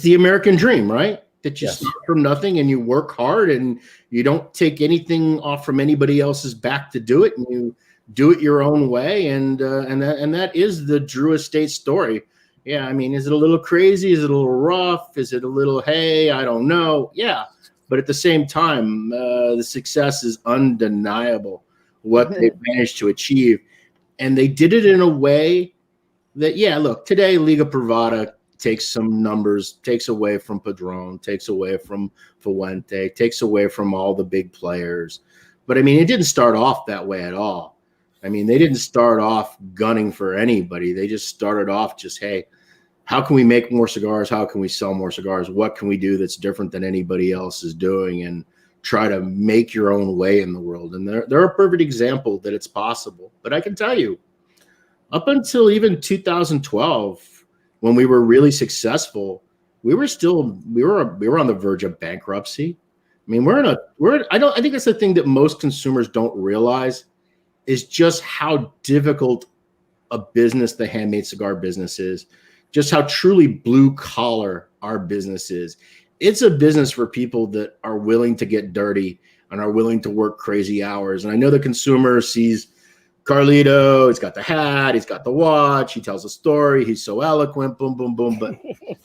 the American dream, right? That you start from nothing and you work hard and you don't take anything off from anybody else's back to do it, and you do it your own way. And that is the Drew Estate story. Yeah, I mean, is it a little crazy? Is it a little rough? Is it a little, hey, I don't know? Yeah, but at the same time, the success is undeniable, what they've managed to achieve. And they did it in a way that, look, today Liga Privada takes some numbers, takes away from Padron, takes away from Fuente, takes away from all the big players. But I mean, it didn't start off that way at all. I mean, they didn't start off gunning for anybody. They just started off just, hey, how can we make more cigars? How can we sell more cigars? What can we do that's different than anybody else is doing? And try to make your own way in the world. And they're a perfect example that it's possible. But I can tell you, up until even 2012, when we were really successful, we were on the verge of bankruptcy. I mean, I think that's the thing that most consumers don't realize is just how difficult a business the handmade cigar business is, just how truly blue collar our business is. It's a business for people that are willing to get dirty and are willing to work crazy hours. And I know the consumer sees Carlito, he's got the hat, he's got the watch, he tells a story, he's so eloquent, boom, boom, boom. But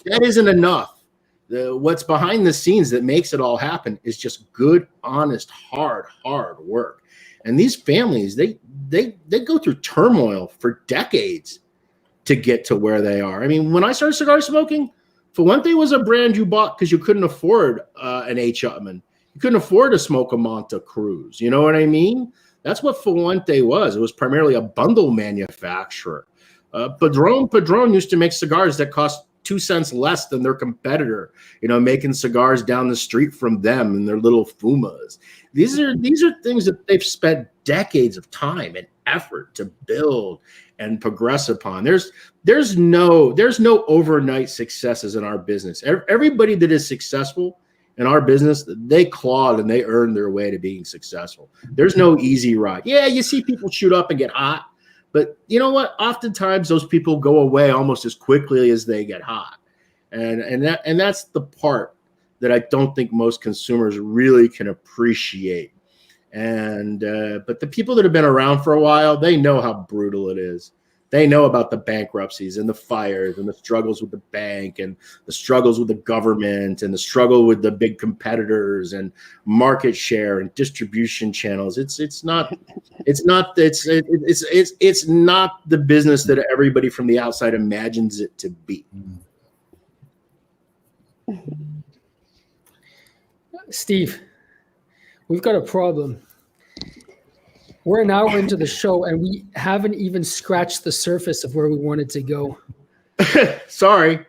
that isn't enough. What's behind the scenes that makes it all happen is just good, honest, hard work. And these families, they go through turmoil for decades to get to where they are. I mean, when I started cigar smoking, Fuente was a brand you bought because you couldn't afford an H. Upman. You couldn't afford to smoke a Monta Cruz. You know what I mean? That's what Fuente was. It was primarily a bundle manufacturer. Padron used to make cigars that cost 2 cents less than their competitor, making cigars down the street from them in their little fumas. These are things that they've spent decades of time and effort to build and progress upon. There's no overnight successes in our business. Everybody that is successful in our business, they clawed and they earned their way to being successful. There's no easy ride. Yeah, you see people shoot up and get hot, but you know what? Oftentimes those people go away almost as quickly as they get hot. And that's the part that I don't think most consumers really can appreciate. But the people that have been around for a while, they know how brutal it is. They know about the bankruptcies and the fires and the struggles with the bank and the struggles with the government and the struggle with the big competitors and market share and distribution channels. It's not the business that everybody from the outside imagines it to be. Steve, we've got a problem. We're an hour into the show, and we haven't even scratched the surface of where we wanted to go. Sorry.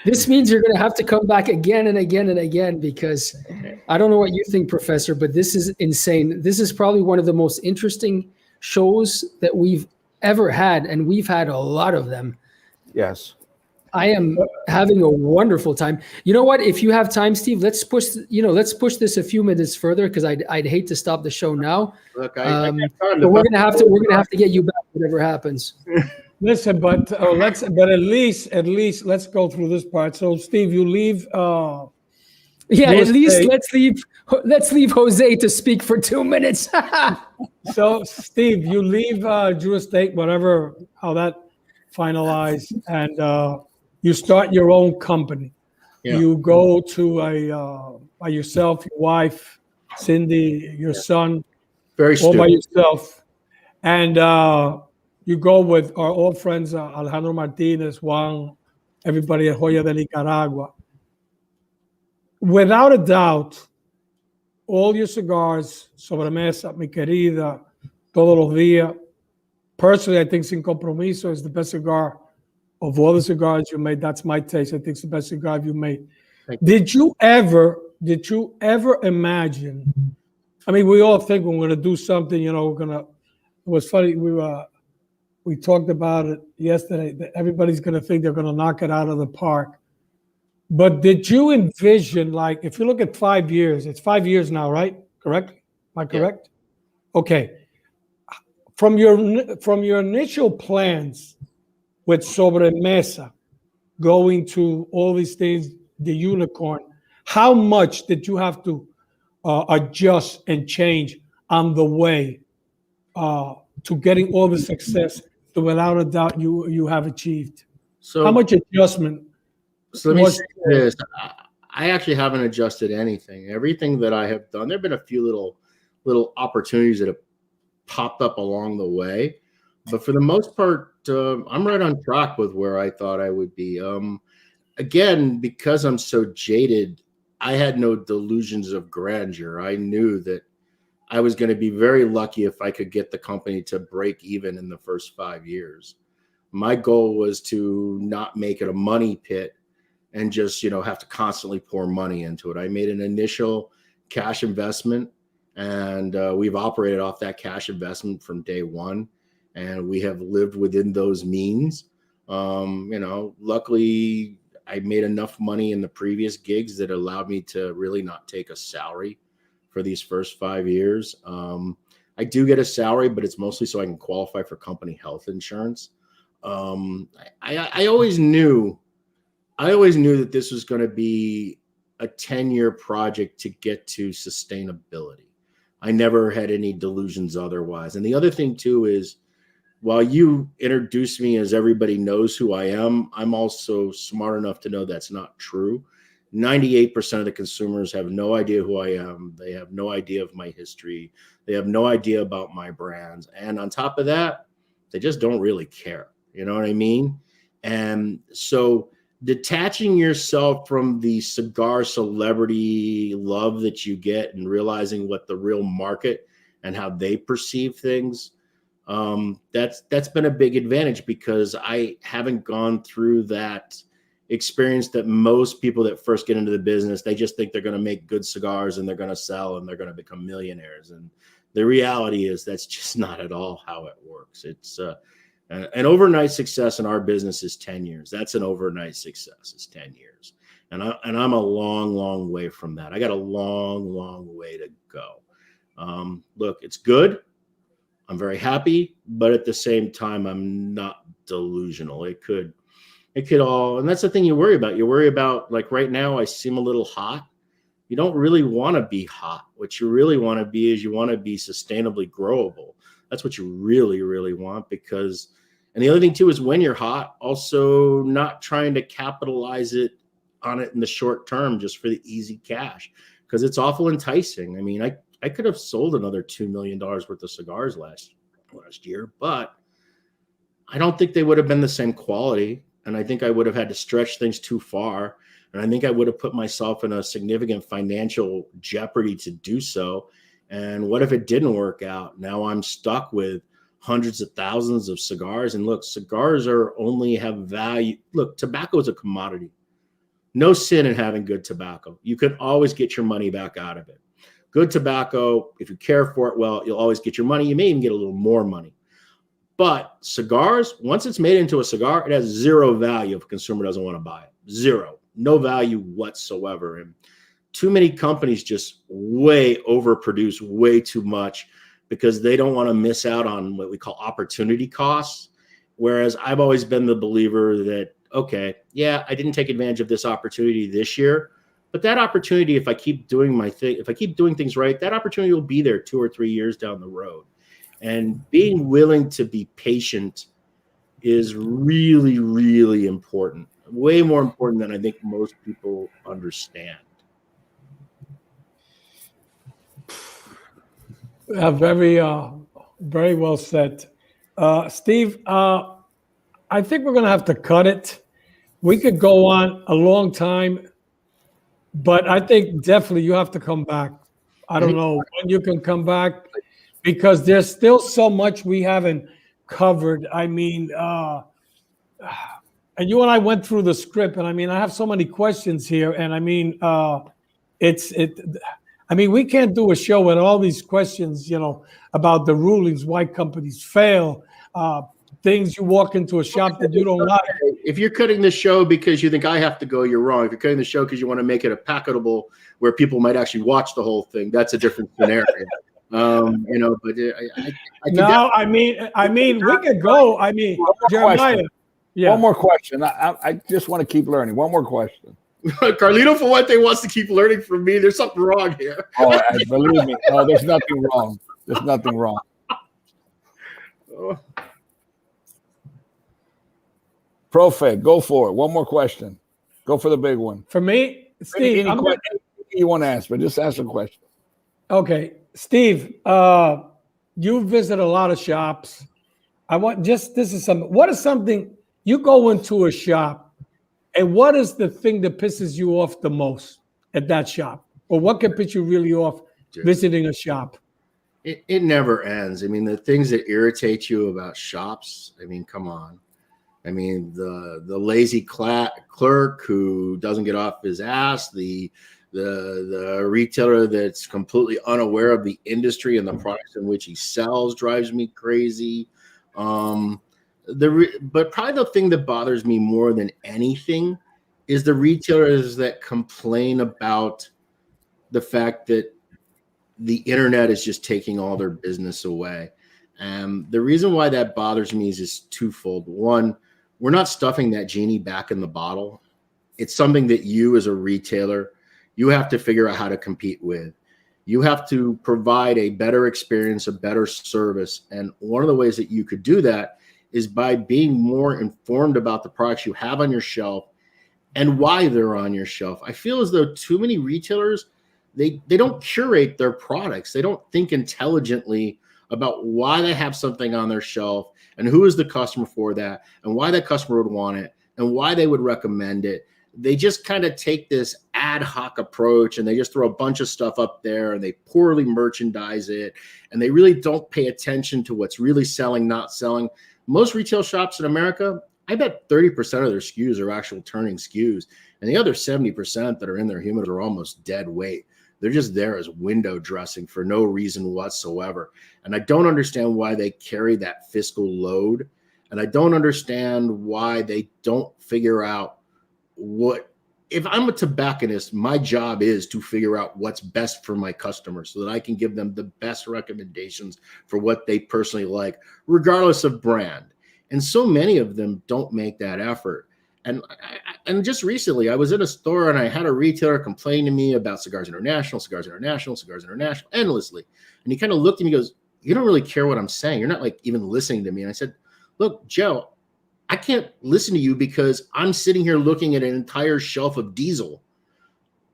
This means you're going to have to come back again and again and again, because I don't know what you think, Professor, but this is insane. This is probably one of the most interesting shows that we've ever had, and we've had a lot of them. Yes. I am having a wonderful time. You know what? If you have time, Steve, let's push this a few minutes further, because I'd hate to stop the show now. Look, but we're gonna have to get you back, whatever happens. Listen, but at least let's go through this part. So, Steve, you leave. Yeah, at least let's leave Jose to speak for 2 minutes. So, Steve, you leave Drew Estate, whatever, how that finalized, and you start your own company. Yeah. You go to by yourself, your wife, Cindy, your son, all by yourself, and you go with our old friends, Alejandro Martinez, Juan, everybody at Joya de Nicaragua. Without a doubt, all your cigars, Sobremesa, Mi Querida, Todos los Días. Personally, I think Sin Compromiso is the best cigar of all the cigars you made. That's my taste. I think it's the best cigar you made. Did you ever imagine? I mean, we all think when we're gonna do something, it was funny. We talked about it yesterday, that everybody's gonna think they're gonna knock it out of the park. But did you envision, like, if you look at 5 years, it's 5 years now, right? Correct? Am I correct? Yeah. Okay. From your initial plans with Sobremesa, going to all these things, the unicorn, how much did you have to adjust and change on the way to getting all the success that without a doubt you have achieved? So how much adjustment? So let me say this. I actually haven't adjusted anything. Everything that I have done, there have been a few little opportunities that have popped up along the way, But for the most part, I'm right on track with where I thought I would be. Again, because I'm so jaded, I had no delusions of grandeur. I knew that I was going to be very lucky if I could get the company to break even in the first 5 years. My goal was to not make it a money pit and just, have to constantly pour money into it. I made an initial cash investment, and we've operated off that cash investment from day one, and we have lived within those means. Luckily, I made enough money in the previous gigs that allowed me to really not take a salary for these first 5 years. I do get a salary, but it's mostly so I can qualify for company health insurance. I always knew that this was going to be a 10-year project to get to sustainability. I never had any delusions otherwise. And the other thing too is, while you introduce me as everybody knows who I am, I'm also smart enough to know that's not true. 98% of the consumers have no idea who I am. They have no idea of my history. They have no idea about my brands. And on top of that, they just don't really care. You know what I mean? And so detaching yourself from the cigar celebrity love that you get and realizing what the real market and how they perceive things, that's been a big advantage, because I haven't gone through that experience that most people that first get into the business, they just think they're going to make good cigars and they're going to sell and they're going to become millionaires. And the reality is that's just not at all how it works. It's an overnight success in our business is 10 years. That's an overnight success, is 10 years. And I'm a long, long way from that. I got a long, long way to go. Look, it's good. I'm very happy, but at the same time, I'm not delusional. It could all, and that's the thing you worry about. You worry about, like right now, I seem a little hot. You don't really want to be hot. What you really want to be is you want to be sustainably growable. That's what you really, really want, because, and the other thing too is when you're hot, also not trying to capitalize on it in the short term just for the easy cash, because it's awful enticing. I mean, I could have sold another $2 million worth of cigars last year, but I don't think they would have been the same quality. And I think I would have had to stretch things too far. And I think I would have put myself in a significant financial jeopardy to do so. And what if it didn't work out? Now I'm stuck with hundreds of thousands of cigars. And look, cigars only have value. Look, tobacco is a commodity. No sin in having good tobacco. You can always get your money back out of it. Good tobacco, if you care for it well, you'll always get your money. You may even get a little more money. But cigars, once it's made into a cigar, it has zero value if a consumer doesn't want to buy it. Zero. No value whatsoever. And too many companies just way overproduce way too much because they don't want to miss out on what we call opportunity costs. Whereas I've always been the believer that, okay, yeah, I didn't take advantage of this opportunity this year, but that opportunity, if I keep doing my thing, if I keep doing things right, that opportunity will be there 2 or 3 years down the road. And being willing to be patient is really, really important. Way more important than I think most people understand. Very well said. Steve, I think we're going to have to cut it. We could go on a long time, but I think definitely you have to come back. I don't know when you can come back, because there's still so much we haven't covered. I mean, and you and I went through the script, and I mean, I have so many questions here, and I mean, I mean, we can't do a show with all these questions, you know, about the rulings, why companies fail, things you walk into a shop that you don't like. If you're cutting the show because you think I have to go, you're wrong. If you're cutting the show because you want to make it a packetable where people might actually watch the whole thing, that's a different scenario. You know, but I mean, we could go. I mean, Jeremiah. Yeah. One more question. I just want to keep learning. One more question. Carlito Fuente wants to keep learning from me. There's something wrong here. Oh, believe me. Oh, there's nothing wrong. There's nothing wrong. Profe, go for it. One more question. Go for the big one. For me, Steve, anything you want to ask, but just ask a question. Okay, Steve, you visit a lot of shops. I want just this is something. What is something you go into a shop, and what is the thing that pisses you off the most at that shop, or what can piss you really off visiting a shop? It never ends. I mean, the things that irritate you about shops. I mean, come on. I mean, the lazy clerk who doesn't get off his ass, the retailer that's completely unaware of the industry and the products in which he sells drives me crazy. But probably the thing that bothers me more than anything is the retailers that complain about the fact that the internet is just taking all their business away. And the reason why that bothers me is twofold. One, we're not stuffing that genie back in the bottle. It's something that you as a retailer, you have to figure out how to compete with. You have to provide a better experience, a better service. And one of the ways that you could do that is by being more informed about the products you have on your shelf and why they're on your shelf. I feel as though too many retailers, they don't curate their products. They don't think intelligently about why they have something on their shelf and who is the customer for that and why that customer would want it and why they would recommend it. They just kind of take this ad hoc approach and they just throw a bunch of stuff up there and they poorly merchandise it. And they really don't pay attention to what's really selling, not selling. Most retail shops in America, I bet 30% of their SKUs are actual turning SKUs. And the other 70% that are in their humidor are almost dead weight. They're just there as window dressing for no reason whatsoever. And I don't understand why they carry that fiscal load. And I don't understand why they don't figure out if I'm a tobacconist, my job is to figure out what's best for my customers so that I can give them the best recommendations for what they personally like, regardless of brand. And so many of them don't make that effort. And just recently, I was in a store and I had a retailer complain to me about Cigars International, endlessly. And he kind of looked at me and goes, "You don't really care what I'm saying. You're not like even listening to me." And I said, "Look, Joe, I can't listen to you because I'm sitting here looking at an entire shelf of Diesel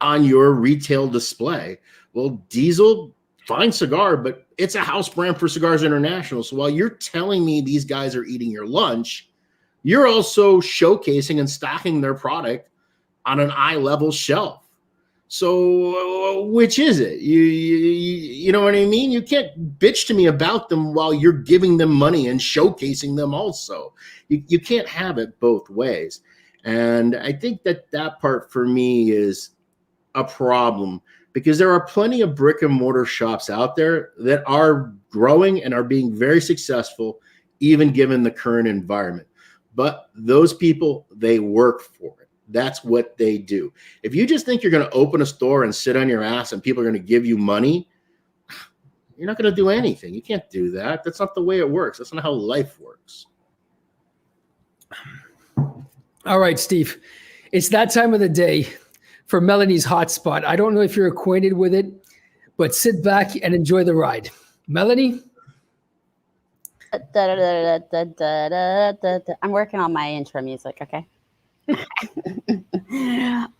on your retail display." Well, Diesel, fine cigar, but it's a house brand for Cigars International. So while you're telling me these guys are eating your lunch, you're also showcasing and stocking their product on an eye-level shelf. So which is it? You know what I mean? You can't bitch to me about them while you're giving them money and showcasing them also. You can't have it both ways. And I think that part for me is a problem because there are plenty of brick and mortar shops out there that are growing and are being very successful, even given the current environment. But those people, they work for it. That's what they do. If you just think you're going to open a store and sit on your ass and people are going to give you money, you're not going to do anything. You can't do that. That's not the way it works. That's not how life works. All right, Steve. It's that time of the day for Melanie's hotspot. I don't know if you're acquainted with it, but sit back and enjoy the ride. Melanie? I'm working on my intro music, okay?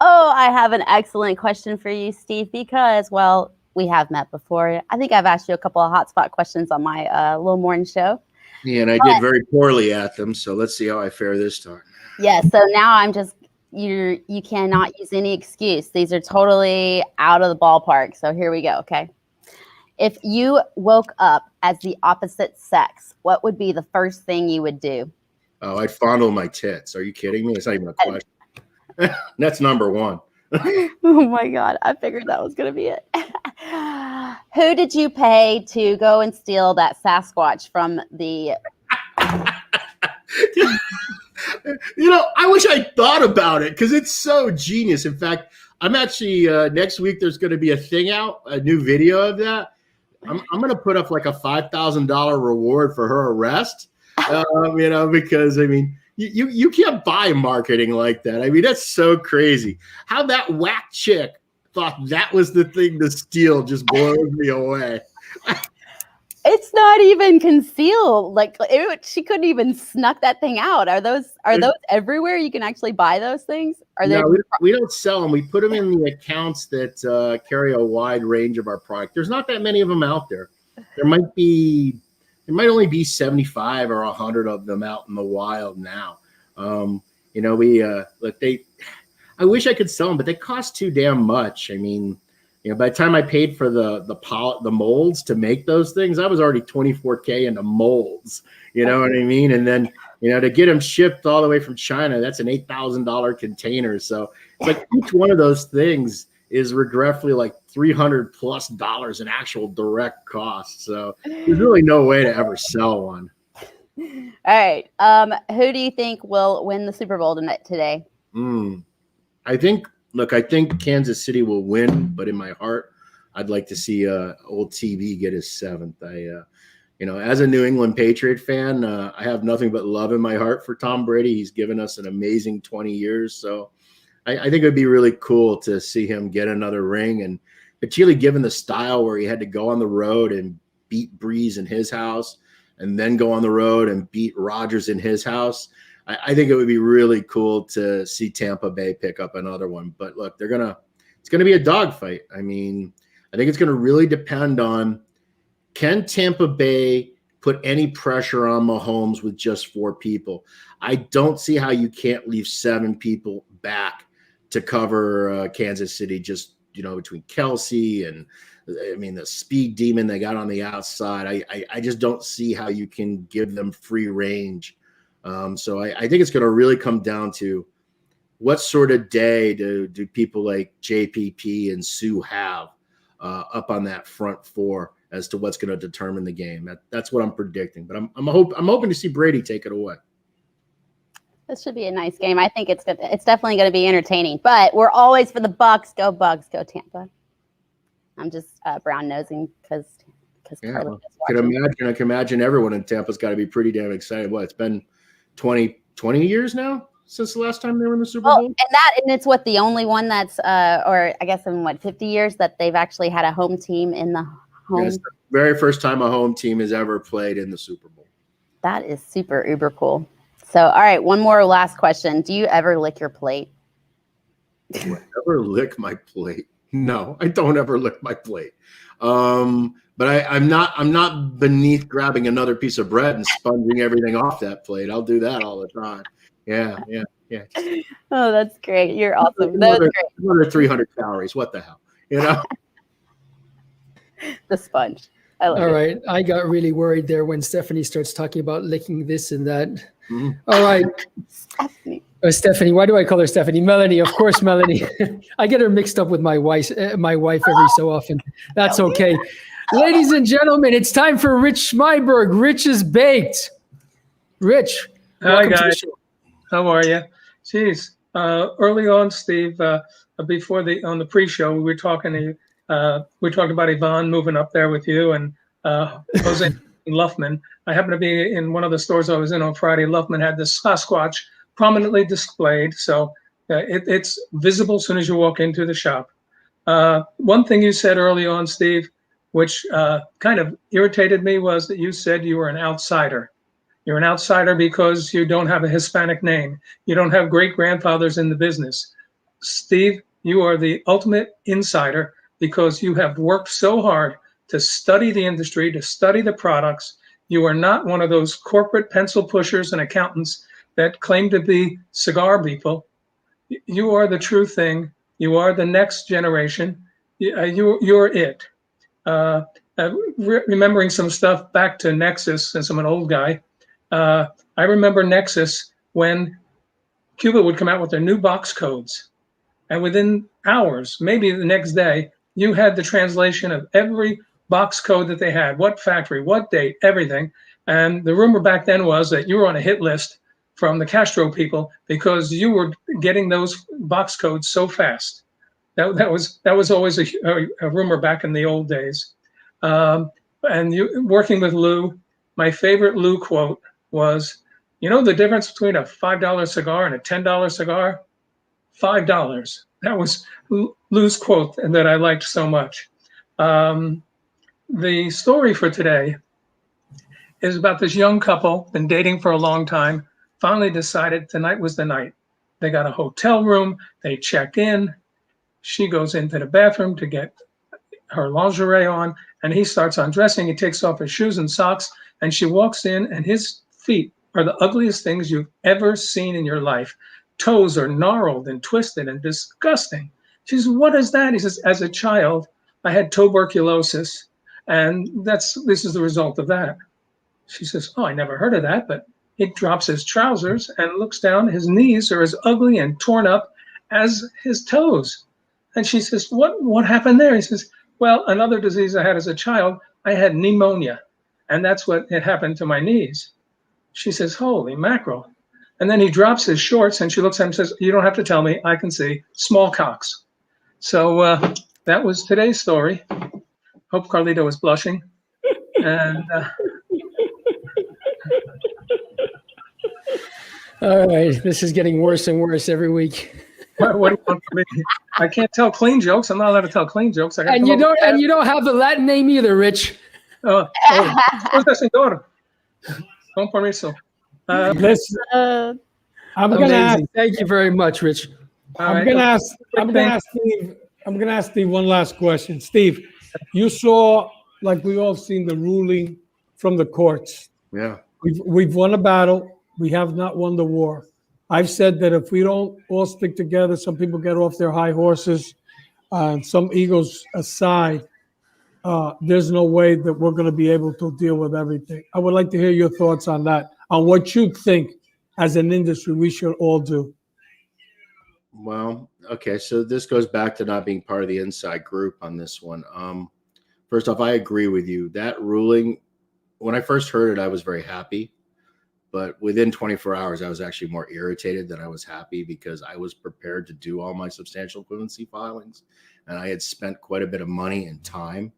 Oh, I have an excellent question for you, Steve, because, well, we have met before. I think I've asked you a couple of hotspot questions on my little morning show. Yeah, and I did very poorly at them, so let's see how I fare this time. Yeah, so now I'm just, you cannot use any excuse. These are totally out of the ballpark. So here we go, okay? If you woke up as the opposite sex, what would be the first thing you would do? Oh, I'd fondle my tits. Are you kidding me? It's not even a question. That's number one. Oh my God, I figured that was going to be it. Who did you pay to go and steal that Sasquatch from the... I wish I thought about it because it's so genius. In fact, I'm actually, next week, there's going to be a thing out, a new video of that. I'm going to put up like a $5,000 reward for her arrest, because, I mean, you can't buy marketing like that. I mean, that's so crazy. How that whack chick thought that was the thing to steal just blows me away. It's not even concealed. Like she couldn't even snuck that thing out. Are those everywhere? You can actually buy those things? No, we don't sell them. We put them in the accounts that carry a wide range of our product. There's not that many of them out there. There might be There might only be 75 or 100 of them out in the wild now. You know, I wish I could sell them, but they cost too damn much. I mean, you know, by the time I paid for the molds to make those things, I was already $24K into molds. You know what I mean? And then, you know, to get them shipped all the way from China, that's an $8,000 container. So it's like each one of those things is regretfully like $300+ in actual direct cost. So there's really no way to ever sell one. All right. Who do you think will win the Super Bowl today? I think Kansas City will win, but in my heart, I'd like to see old TV get his 7th. You know, as a New England Patriot fan, I have nothing but love in my heart for Tom Brady. He's given us an amazing 20 years. So I think it would be really cool to see him get another ring, and particularly given the style where he had to go on the road and beat Breeze in his house and then go on the road and beat Rodgers in his house. I think it would be really cool to see Tampa Bay pick up another one. But look, it's gonna be a dogfight. I mean, I think it's gonna really depend on, can Tampa Bay put any pressure on Mahomes with just 4 people? I don't see how you can't leave 7 people back to cover Kansas City, just, you know, between Kelsey and, I mean, the speed demon they got on the outside. I just don't see how you can give them free range. So I think it's going to really come down to what sort of day do people like JPP and Sue have up on that front 4 as to what's going to determine the game. That's what I'm predicting. But I'm hoping to see Brady take it away. This should be a nice game. I think it's good. It's definitely going to be entertaining. But we're always for the Bucks. Go Bucks. Go Tampa. I'm just brown nosing because yeah, I can imagine everyone in Tampa's got to be pretty damn excited. Well, it's been 20 years now since the last time they were in the Super Bowl. And it's the only one that's or I guess in 50 years that they've actually had a home team in the home. Yes, the very first time a home team has ever played in the Super Bowl. That is super uber cool. So, all right, one more last question. Do you ever lick your plate? Do I ever lick my plate? No, I don't ever lick my plate. But I'm not beneath grabbing another piece of bread and sponging everything off that plate. I'll do that all the time. Yeah. Oh, that's great. You're awesome. That was great. Another 300 calories. What the hell? You know? The sponge. I love it. All right. I got really worried there when Stephanie starts talking about licking this and that. Mm-hmm. All right. Stephanie. Stephanie. Why do I call her Stephanie? Melanie. Of course, Melanie. I get her mixed up with my wife every so often. That's okay. Ladies and gentlemen, it's time for Rich Schmeiberg. Rich is baked. Rich. Hi, guys. How are you? Geez. Early on, Steve, before on the pre-show, we were talking about Yvonne moving up there with you and Jose Luffman. I happened to be in one of the stores I was in on Friday. Luffman had this Sasquatch prominently displayed, so it's visible as soon as you walk into the shop. One thing you said early on, Steve, which kind of irritated me, was that you said you were an outsider. You're an outsider because you don't have a Hispanic name. You don't have great-grandfathers in the business. Steve, you are the ultimate insider because you have worked so hard to study the industry, to study the products. You are not one of those corporate pencil pushers and accountants that claim to be cigar people. You are the true thing. You are the next generation. You're it. Remembering some stuff back to Nexus, since I'm an old guy, I remember Nexus when Cuba would come out with their new box codes. And within hours, maybe the next day, you had the translation of every box code that they had, what factory, what date, everything. And the rumor back then was that you were on a hit list from the Castro people because you were getting those box codes so fast. That was always a rumor back in the old days. And you working with Lou, my favorite Lou quote was, you know the difference between a $5 cigar and a $10 cigar? $5. That was Lou's quote and that I liked so much. The story for today is about this young couple, been dating for a long time, finally decided tonight was the night. They got a hotel room, they check in, she goes into the bathroom to get her lingerie on, and he starts undressing. He takes off his shoes and socks, And she walks in, and his feet are the ugliest things you've ever seen in your life. Toes are gnarled and twisted and disgusting. She says, "What is that?" He says, "As a child, I had tuberculosis, and this is the result of that." She says, "Oh, I never heard of that," but he drops his trousers and looks down. His knees are as ugly and torn up as his toes. And she says, what happened there? He says, "Well, another disease I had as a child, I had pneumonia, and that's what had happened to my knees." She says, "Holy mackerel." And then he drops his shorts, and she looks at him and says, "You don't have to tell me. I can see. Small cocks." So that was today's story. Hope Carlito is blushing. And All right, this is getting worse and worse every week. what do you want from me? I can't tell clean jokes. I'm not allowed to tell clean jokes. I And you don't have the Latin name either, Rich. Listen, I'm gonna ask. Amazing. Thank you very much, Rich. I'm gonna ask Steve one last question. Steve, you saw, like we all seen, the ruling from the courts. Yeah. We've won a battle. We have not won the war. I've said that if we don't all stick together, some people get off their high horses, and some egos aside, there's no way that we're going to be able to deal with everything. I would like to hear your thoughts on that, on what you think as an industry we should all do. Well, okay, so this goes back to not being part of the inside group on this one. First off, I agree with you. That ruling, when I first heard it, I was very happy. But within 24 hours, I was actually more irritated than I was happy, because I was prepared to do all my substantial equivalency filings. And I had spent quite a bit of money and time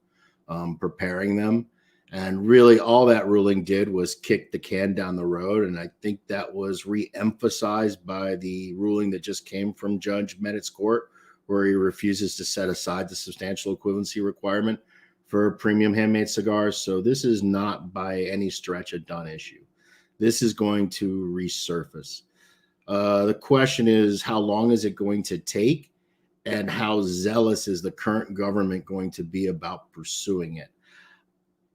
preparing them. And really all that ruling did was kick the can down the road. And I think that was re-emphasized by the ruling that just came from Judge Mett's court, where he refuses to set aside the substantial equivalency requirement for premium handmade cigars. So this is not by any stretch a done issue. This is going to resurface. The question is, how long is it going to take, and how zealous is the current government going to be about pursuing it?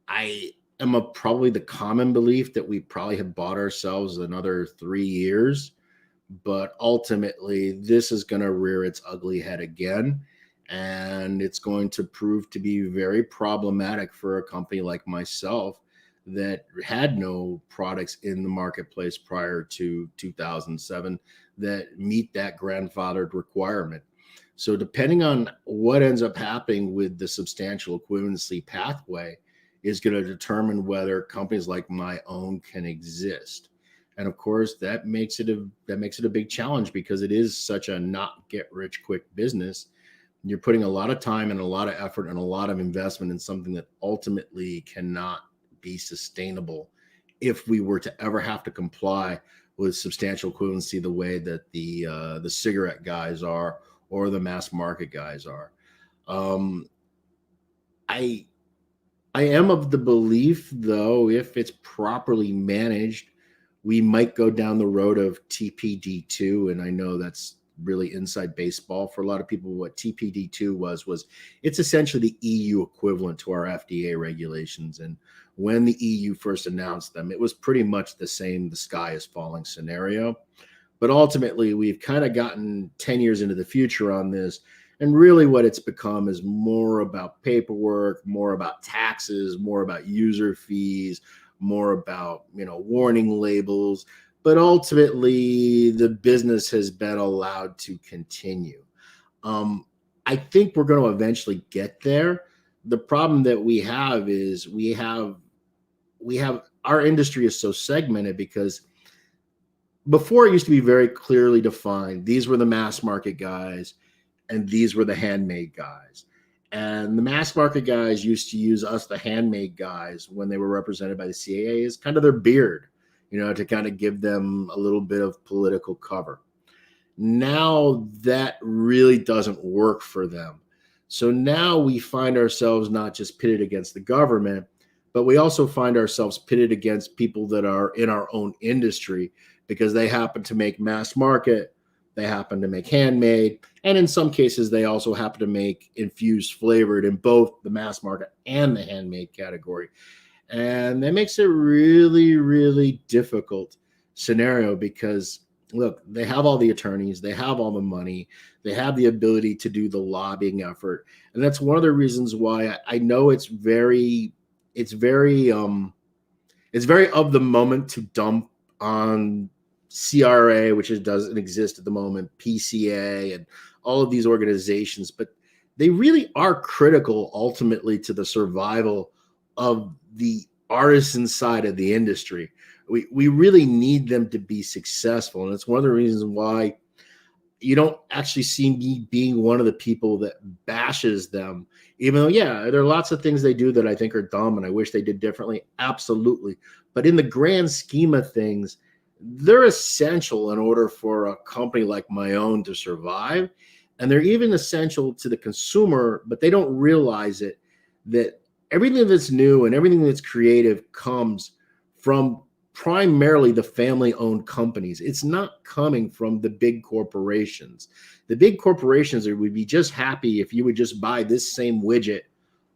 I am of probably the common belief that we probably have bought ourselves another 3 years, but ultimately this is going to rear its ugly head again, and it's going to prove to be very problematic for a company like myself that had no products in the marketplace prior to 2007 that meet that grandfathered requirement. So depending on what ends up happening with the substantial equivalency pathway is going to determine whether companies like my own can exist. And of course, that makes it a big challenge, because it is such a not get rich quick business. You're putting a lot of time and a lot of effort and a lot of investment in something that ultimately cannot be sustainable if we were to ever have to comply with substantial equivalency the way that the cigarette guys are, or the mass market guys are. I am of the belief, though, if it's properly managed, we might go down the road of TPD2. And I know that's really inside baseball for a lot of people. What TPD2 was it's essentially the EU equivalent to our FDA regulations. And when the EU first announced them, it was pretty much the same, the sky is falling scenario. But ultimately, we've kind of gotten 10 years into the future on this. And really what it's become is more about paperwork, more about taxes, more about user fees, more about, warning labels. But ultimately, the business has been allowed to continue. I think we're going to eventually get there. The problem that we have is we have our industry is so segmented, because before it used to be very clearly defined. These were the mass market guys, and these were the handmade guys. And the mass market guys used to use us, the handmade guys, when they were represented by the CAA, as kind of their beard, to kind of give them a little bit of political cover. Now that really doesn't work for them. So now we find ourselves not just pitted against the government, but we also find ourselves pitted against people that are in our own industry, because they happen to make mass market, they happen to make handmade, and in some cases, they also happen to make infused flavored in both the mass market and the handmade category. And that makes it really, really difficult scenario because, look, they have all the attorneys, they have all the money, they have the ability to do the lobbying effort. And that's one of the reasons why I know it's very of the moment to dump on CRA, which doesn't exist at the moment, PCA, and all of these organizations, but they really are critical ultimately to the survival of the artisan side of the industry. We really need them to be successful. And it's one of the reasons why you don't actually see me being one of the people that bashes them, even though, yeah, there are lots of things they do that I think are dumb and I wish they did differently. Absolutely. But in the grand scheme of things, they're essential in order for a company like my own to survive. And they're even essential to the consumer, but they don't realize it, that everything that's new and everything that's creative comes from primarily the family-owned companies. It's not coming from the big corporations. The big corporations would be just happy if you would just buy this same widget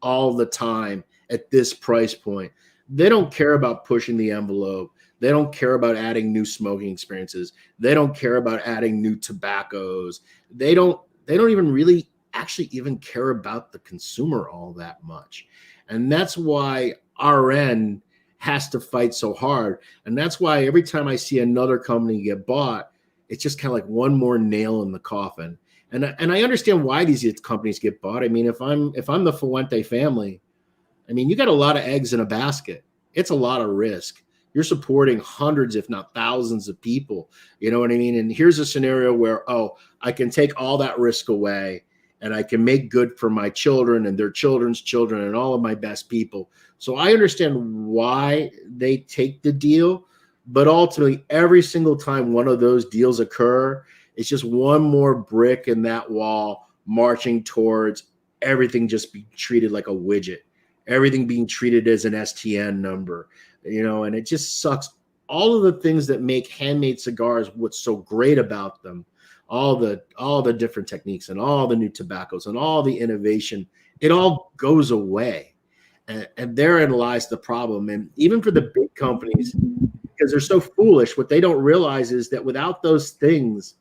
all the time at this price point. They don't care about pushing the envelope. They don't care about adding new smoking experiences. They don't care about adding new tobaccos. They don't even really actually even care about the consumer all that much. And that's why RN has to fight so hard. And that's why every time I see another company get bought, it's just kind of like one more nail in the coffin. And I understand why these companies get bought. I mean, if I'm the Fuente family, I mean, you got a lot of eggs in a basket. It's a lot of risk. You're supporting hundreds, if not thousands of people. You know what I mean? And here's a scenario where, oh, I can take all that risk away and I can make good for my children and their children's children and all of my best people. So I understand why they take the deal, but ultimately every single time one of those deals occur, it's just one more brick in that wall marching towards everything just being treated like a widget, everything being treated as an STN number, you know, and it just sucks. All of the things that make handmade cigars, what's so great about them, all the different techniques and all the new tobaccos and all the innovation, it all goes away. And therein lies the problem. And even for the big companies, because they're so foolish, what they don't realize is that without those things,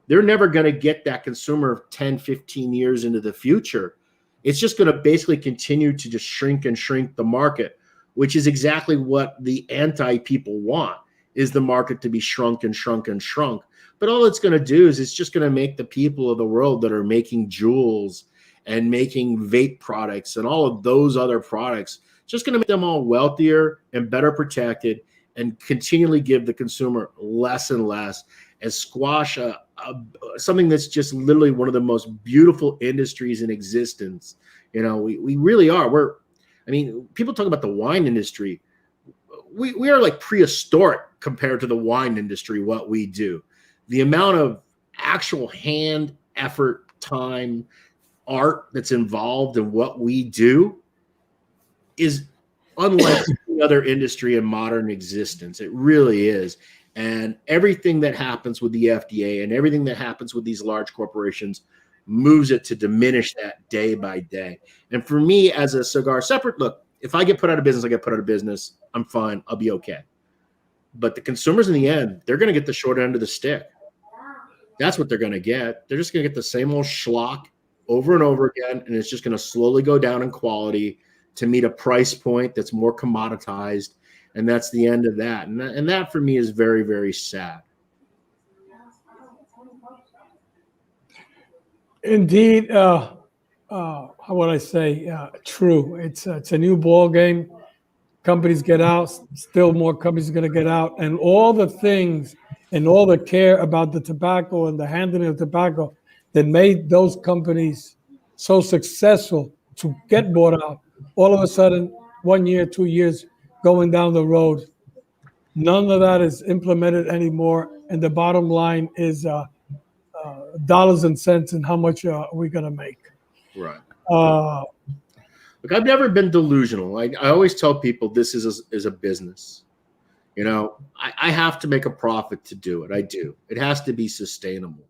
they're never going to get that consumer 10, 15 years into the future. It's just going to basically continue to just shrink and shrink the market, which is exactly what the anti-people want, is the market to be shrunk and shrunk and shrunk. But all it's going to do is it's just going to make the people of the world that are making jewels and making vape products and all of those other products, just going to make them all wealthier and better protected and continually give the consumer less and less and squash something that's just literally one of the most beautiful industries in existence. You know, we really are. People talk about the wine industry. We are like prehistoric compared to the wine industry, what we do. The amount of actual hand effort, time, art that's involved in what we do is unlike any other industry in modern existence. It really is. And everything that happens with the FDA and everything that happens with these large corporations moves it to diminish that day by day. And for me as a cigar separate, look, if I get put out of business, I get put out of business. I'm fine. I'll be okay. But the consumers in the end, they're going to get the short end of the stick. That's what they're going to get. They're just going to get the same old schlock over and over again, and it's just going to slowly go down in quality to meet a price point that's more commoditized, and that's the end of that. And that for me is very, very sad. Indeed, how would I say? True. It's a new ball game. Companies get out, still more companies are going to get out, and all the things and all the care about the tobacco and the handling of tobacco that made those companies so successful to get bought out. All of a sudden, 1 year, 2 years going down the road, none of that is implemented anymore. And the bottom line is dollars and cents and how much are we going to make. Right. Look, I've never been delusional. I always tell people this is a business. You know, I have to make a profit to do it. I do. It has to be sustainable.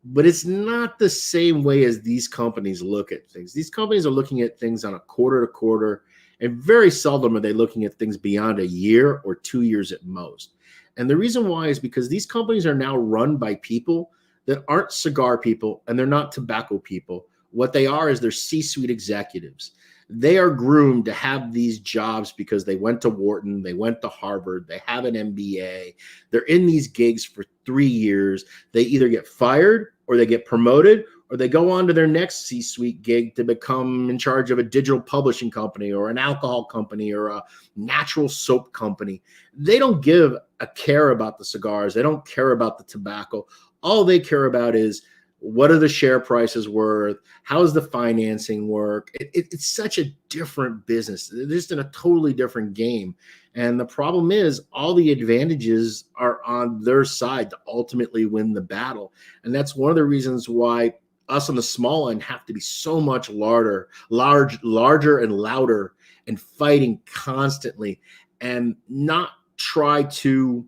But it's not the same way as these companies look at things. These companies are looking at things on a quarter to quarter And very seldom are they looking at things beyond a year or 2 years at most. And the reason why is because these companies are now run by people that aren't cigar people and they're not tobacco people. What they are is they're C-suite executives. They are groomed to have these jobs because they went to Wharton, they went to Harvard, they have an MBA. They're in these gigs for 3 years. They either get fired or they get promoted or they go on to their next C-suite gig to become in charge of a digital publishing company or an alcohol company or a natural soap company. They don't give a care about the cigars. They don't care about the tobacco. All they care about is, what are the share prices worth? How does the financing work? It's such a different business. They're just in a totally different game. And the problem is all the advantages are on their side to ultimately win the battle. And that's one of the reasons why us on the small end have to be so much larger and louder and fighting constantly and not try to.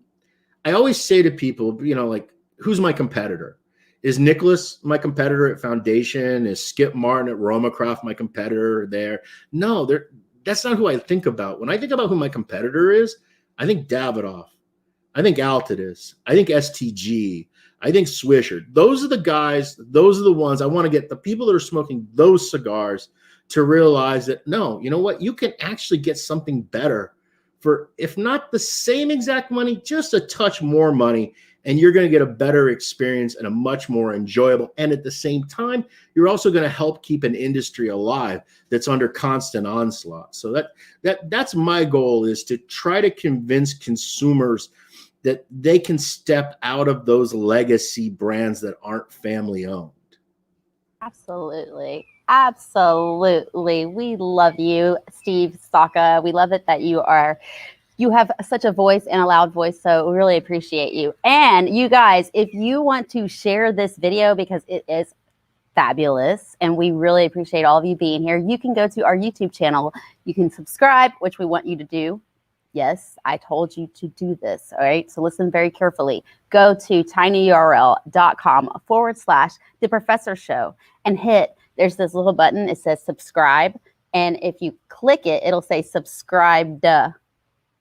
I always say to people, like, who's my competitor? Is Nicholas my competitor at Foundation? Is Skip Martin at Romacraft my competitor there? No, that's not who I think about. When I think about who my competitor is, I think Davidoff. I think Altadis. I think STG. I think Swisher. Those are the guys, those are the ones I want to get the people that are smoking those cigars to realize that, no, you know what? You can actually get something better for, if not the same exact money, just a touch more money. And you're going to get a better experience and a much more enjoyable. And at the same time, you're also going to help keep an industry alive that's under constant onslaught. So that's my goal, is to try to convince consumers that they can step out of those legacy brands that aren't family owned. Absolutely. Absolutely. We love you, Steve Saka. We love it that you have such a voice and a loud voice, so we really appreciate you. And you guys, if you want to share this video because it is fabulous and we really appreciate all of you being here, you can go to our YouTube channel. You can subscribe, which we want you to do. Yes, I told you to do this, all right? So listen very carefully. Go to tinyurl.com/The Professor Show and there's this little button. It says subscribe. And if you click it, it'll say subscribed.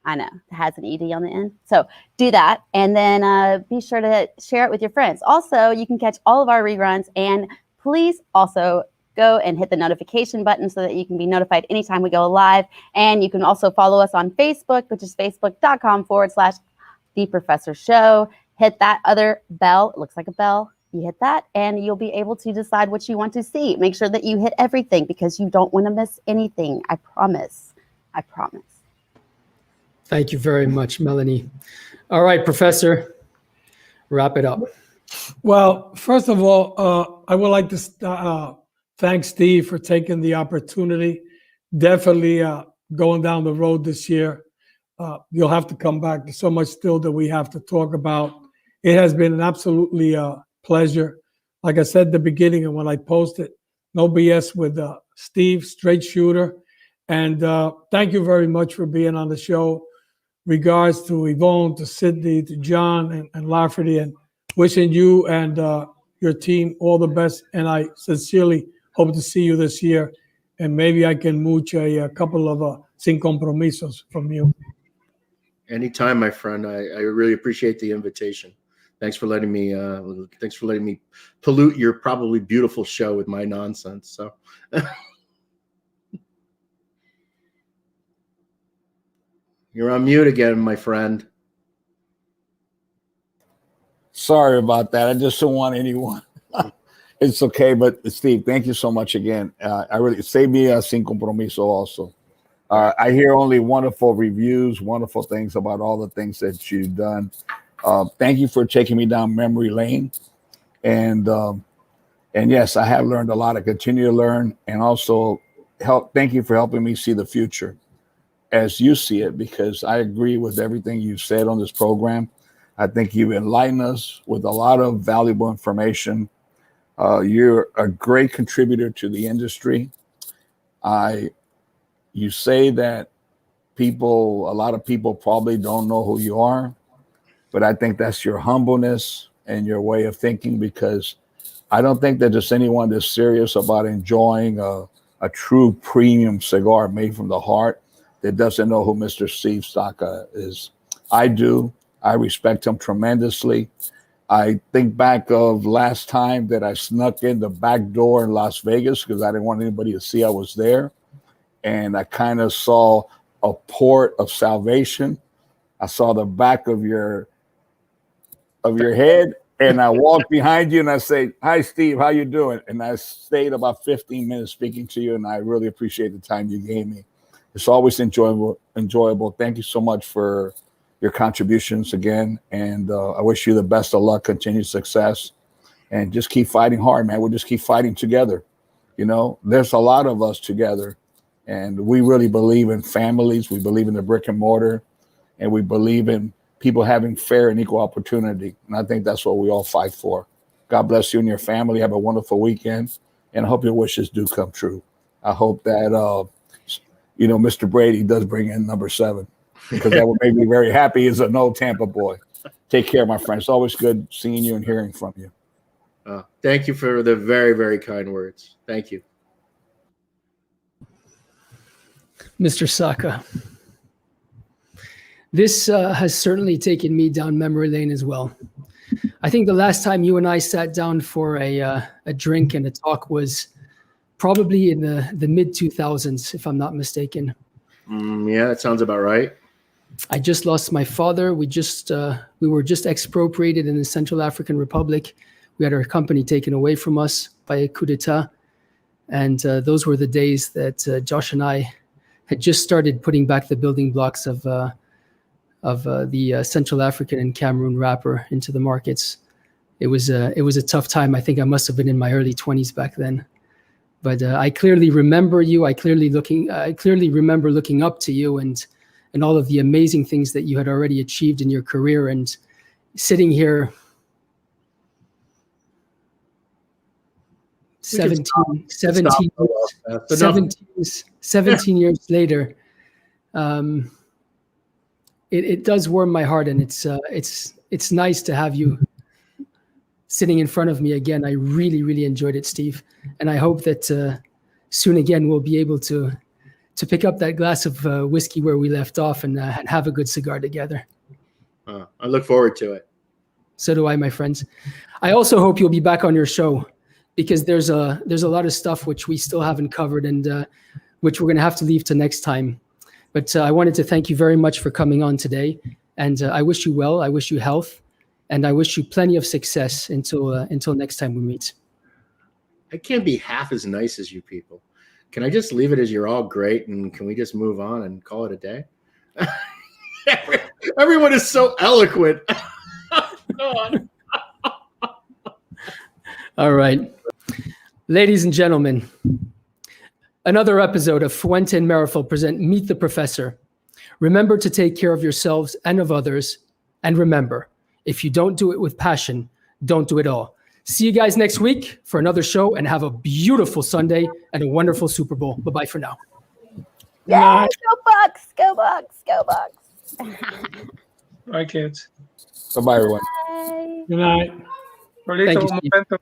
I know, it has an ED on the end. So do that. And then be sure to share it with your friends. Also, you can catch all of our reruns. And please also go and hit the notification button so that you can be notified anytime we go live. And you can also follow us on Facebook, which is facebook.com/The Professor Show. Hit that other bell. It looks like a bell. You hit that and you'll be able to decide what you want to see. Make sure that you hit everything because you don't want to miss anything. I promise. I promise. Thank you very much, Melanie. All right, Professor, wrap it up. Well, first of all, I would like to thank Steve for taking the opportunity. Definitely going down the road this year. You'll have to come back. There's so much still that we have to talk about. It has been an absolutely pleasure. Like I said at the beginning and when I posted, no BS with Steve, straight shooter. And thank you very much for being on the show. Regards to Yvonne, to Sydney, to John and Lafferty, and wishing you and your team all the best. And I sincerely hope to see you this year. And maybe I can mooch a couple of sin compromisos from you. Anytime, my friend. I really appreciate the invitation. Thanks for letting me pollute your probably beautiful show with my nonsense. So you're on mute again, my friend. Sorry about that. I just don't want anyone. It's okay, but Steve, thank you so much again. I really save me a sin compromiso also. I hear only wonderful reviews, wonderful things about all the things that you've done. Thank you for taking me down memory lane. And yes, I have learned a lot. I continue to learn, and also thank you for helping me see the future as you see it, because I agree with everything you said on this program. I think you've enlightened us with a lot of valuable information. You're a great contributor to the industry. You say that a lot of people probably don't know who you are, but I think that's your humbleness and your way of thinking, because I don't think that there's anyone that's serious about enjoying a a true premium cigar made from the heart that doesn't know who Mr. Steve Saka is. I do. I respect him tremendously. I think back of last time that I snuck in the back door in Las Vegas because I didn't want anybody to see I was there. And I kind of saw a port of salvation. I saw the back of your head, and I walked behind you and I say, "Hi, Steve, how you doing?" And I stayed about 15 minutes speaking to you, and I really appreciate the time you gave me. It's always enjoyable. Thank you so much for your contributions again, and I wish you the best of luck, continued success, and just keep fighting hard, man. We'll just keep fighting together. You know, there's a lot of us together, and we really believe in families. We believe in the brick and mortar, and we believe in people having fair and equal opportunity. And I think that's what we all fight for. God bless you and your family. Have a wonderful weekend, and I hope your wishes do come true. I hope that, Mr. Brady does bring in number 7, because that would make me very happy as an old Tampa boy. Take care, my friend. It's always good seeing you and hearing from you. Thank you for the very, very kind words. Thank you. Mr. Saka. This has certainly taken me down memory lane as well. I think the last time you and I sat down for a drink and a talk was probably in the mid-2000s, if I'm not mistaken. Yeah, that sounds about right. I just lost my father. We were just expropriated in the Central African Republic. We had our company taken away from us by a coup d'etat. And those were the days that Josh and I had just started putting back the building blocks of the Central African and Cameroon wrapper into the markets. It was a tough time. I think I must have been in my early 20s back then. But I clearly remember you. I clearly remember looking up to you and all of the amazing things that you had already achieved in your career, and sitting here 17 years later, it does warm my heart, and it's nice to have you sitting in front of me again. I really, really enjoyed it, Steve, and I hope that soon again we'll be able to pick up that glass of whiskey where we left off and have a good cigar together. I look forward to it. So do I, my friends. I also hope you'll be back on your show, because there's a lot of stuff which we still haven't covered, and which we're going to have to leave to next time. But I wanted to thank you very much for coming on today, and I wish you well. I wish you health, and I wish you plenty of success until next time we meet. I can't be half as nice as you people. Can I just leave it as you're all great, and can we just move on and call it a day? Everyone is so eloquent. All right. Ladies and gentlemen, another episode of Fuente and Meerapfel present Meet the Professor. Remember to take care of yourselves and of others. And remember, if you don't do it with passion, don't do it all. See you guys next week for another show, and have a beautiful Sunday and a wonderful Super Bowl. Bye-bye for now. Yeah, go Bucks, go Bucks, go Bucks. Bye, kids. Bye-bye, everyone. Bye. Good night. Thank you, Steve. Momento,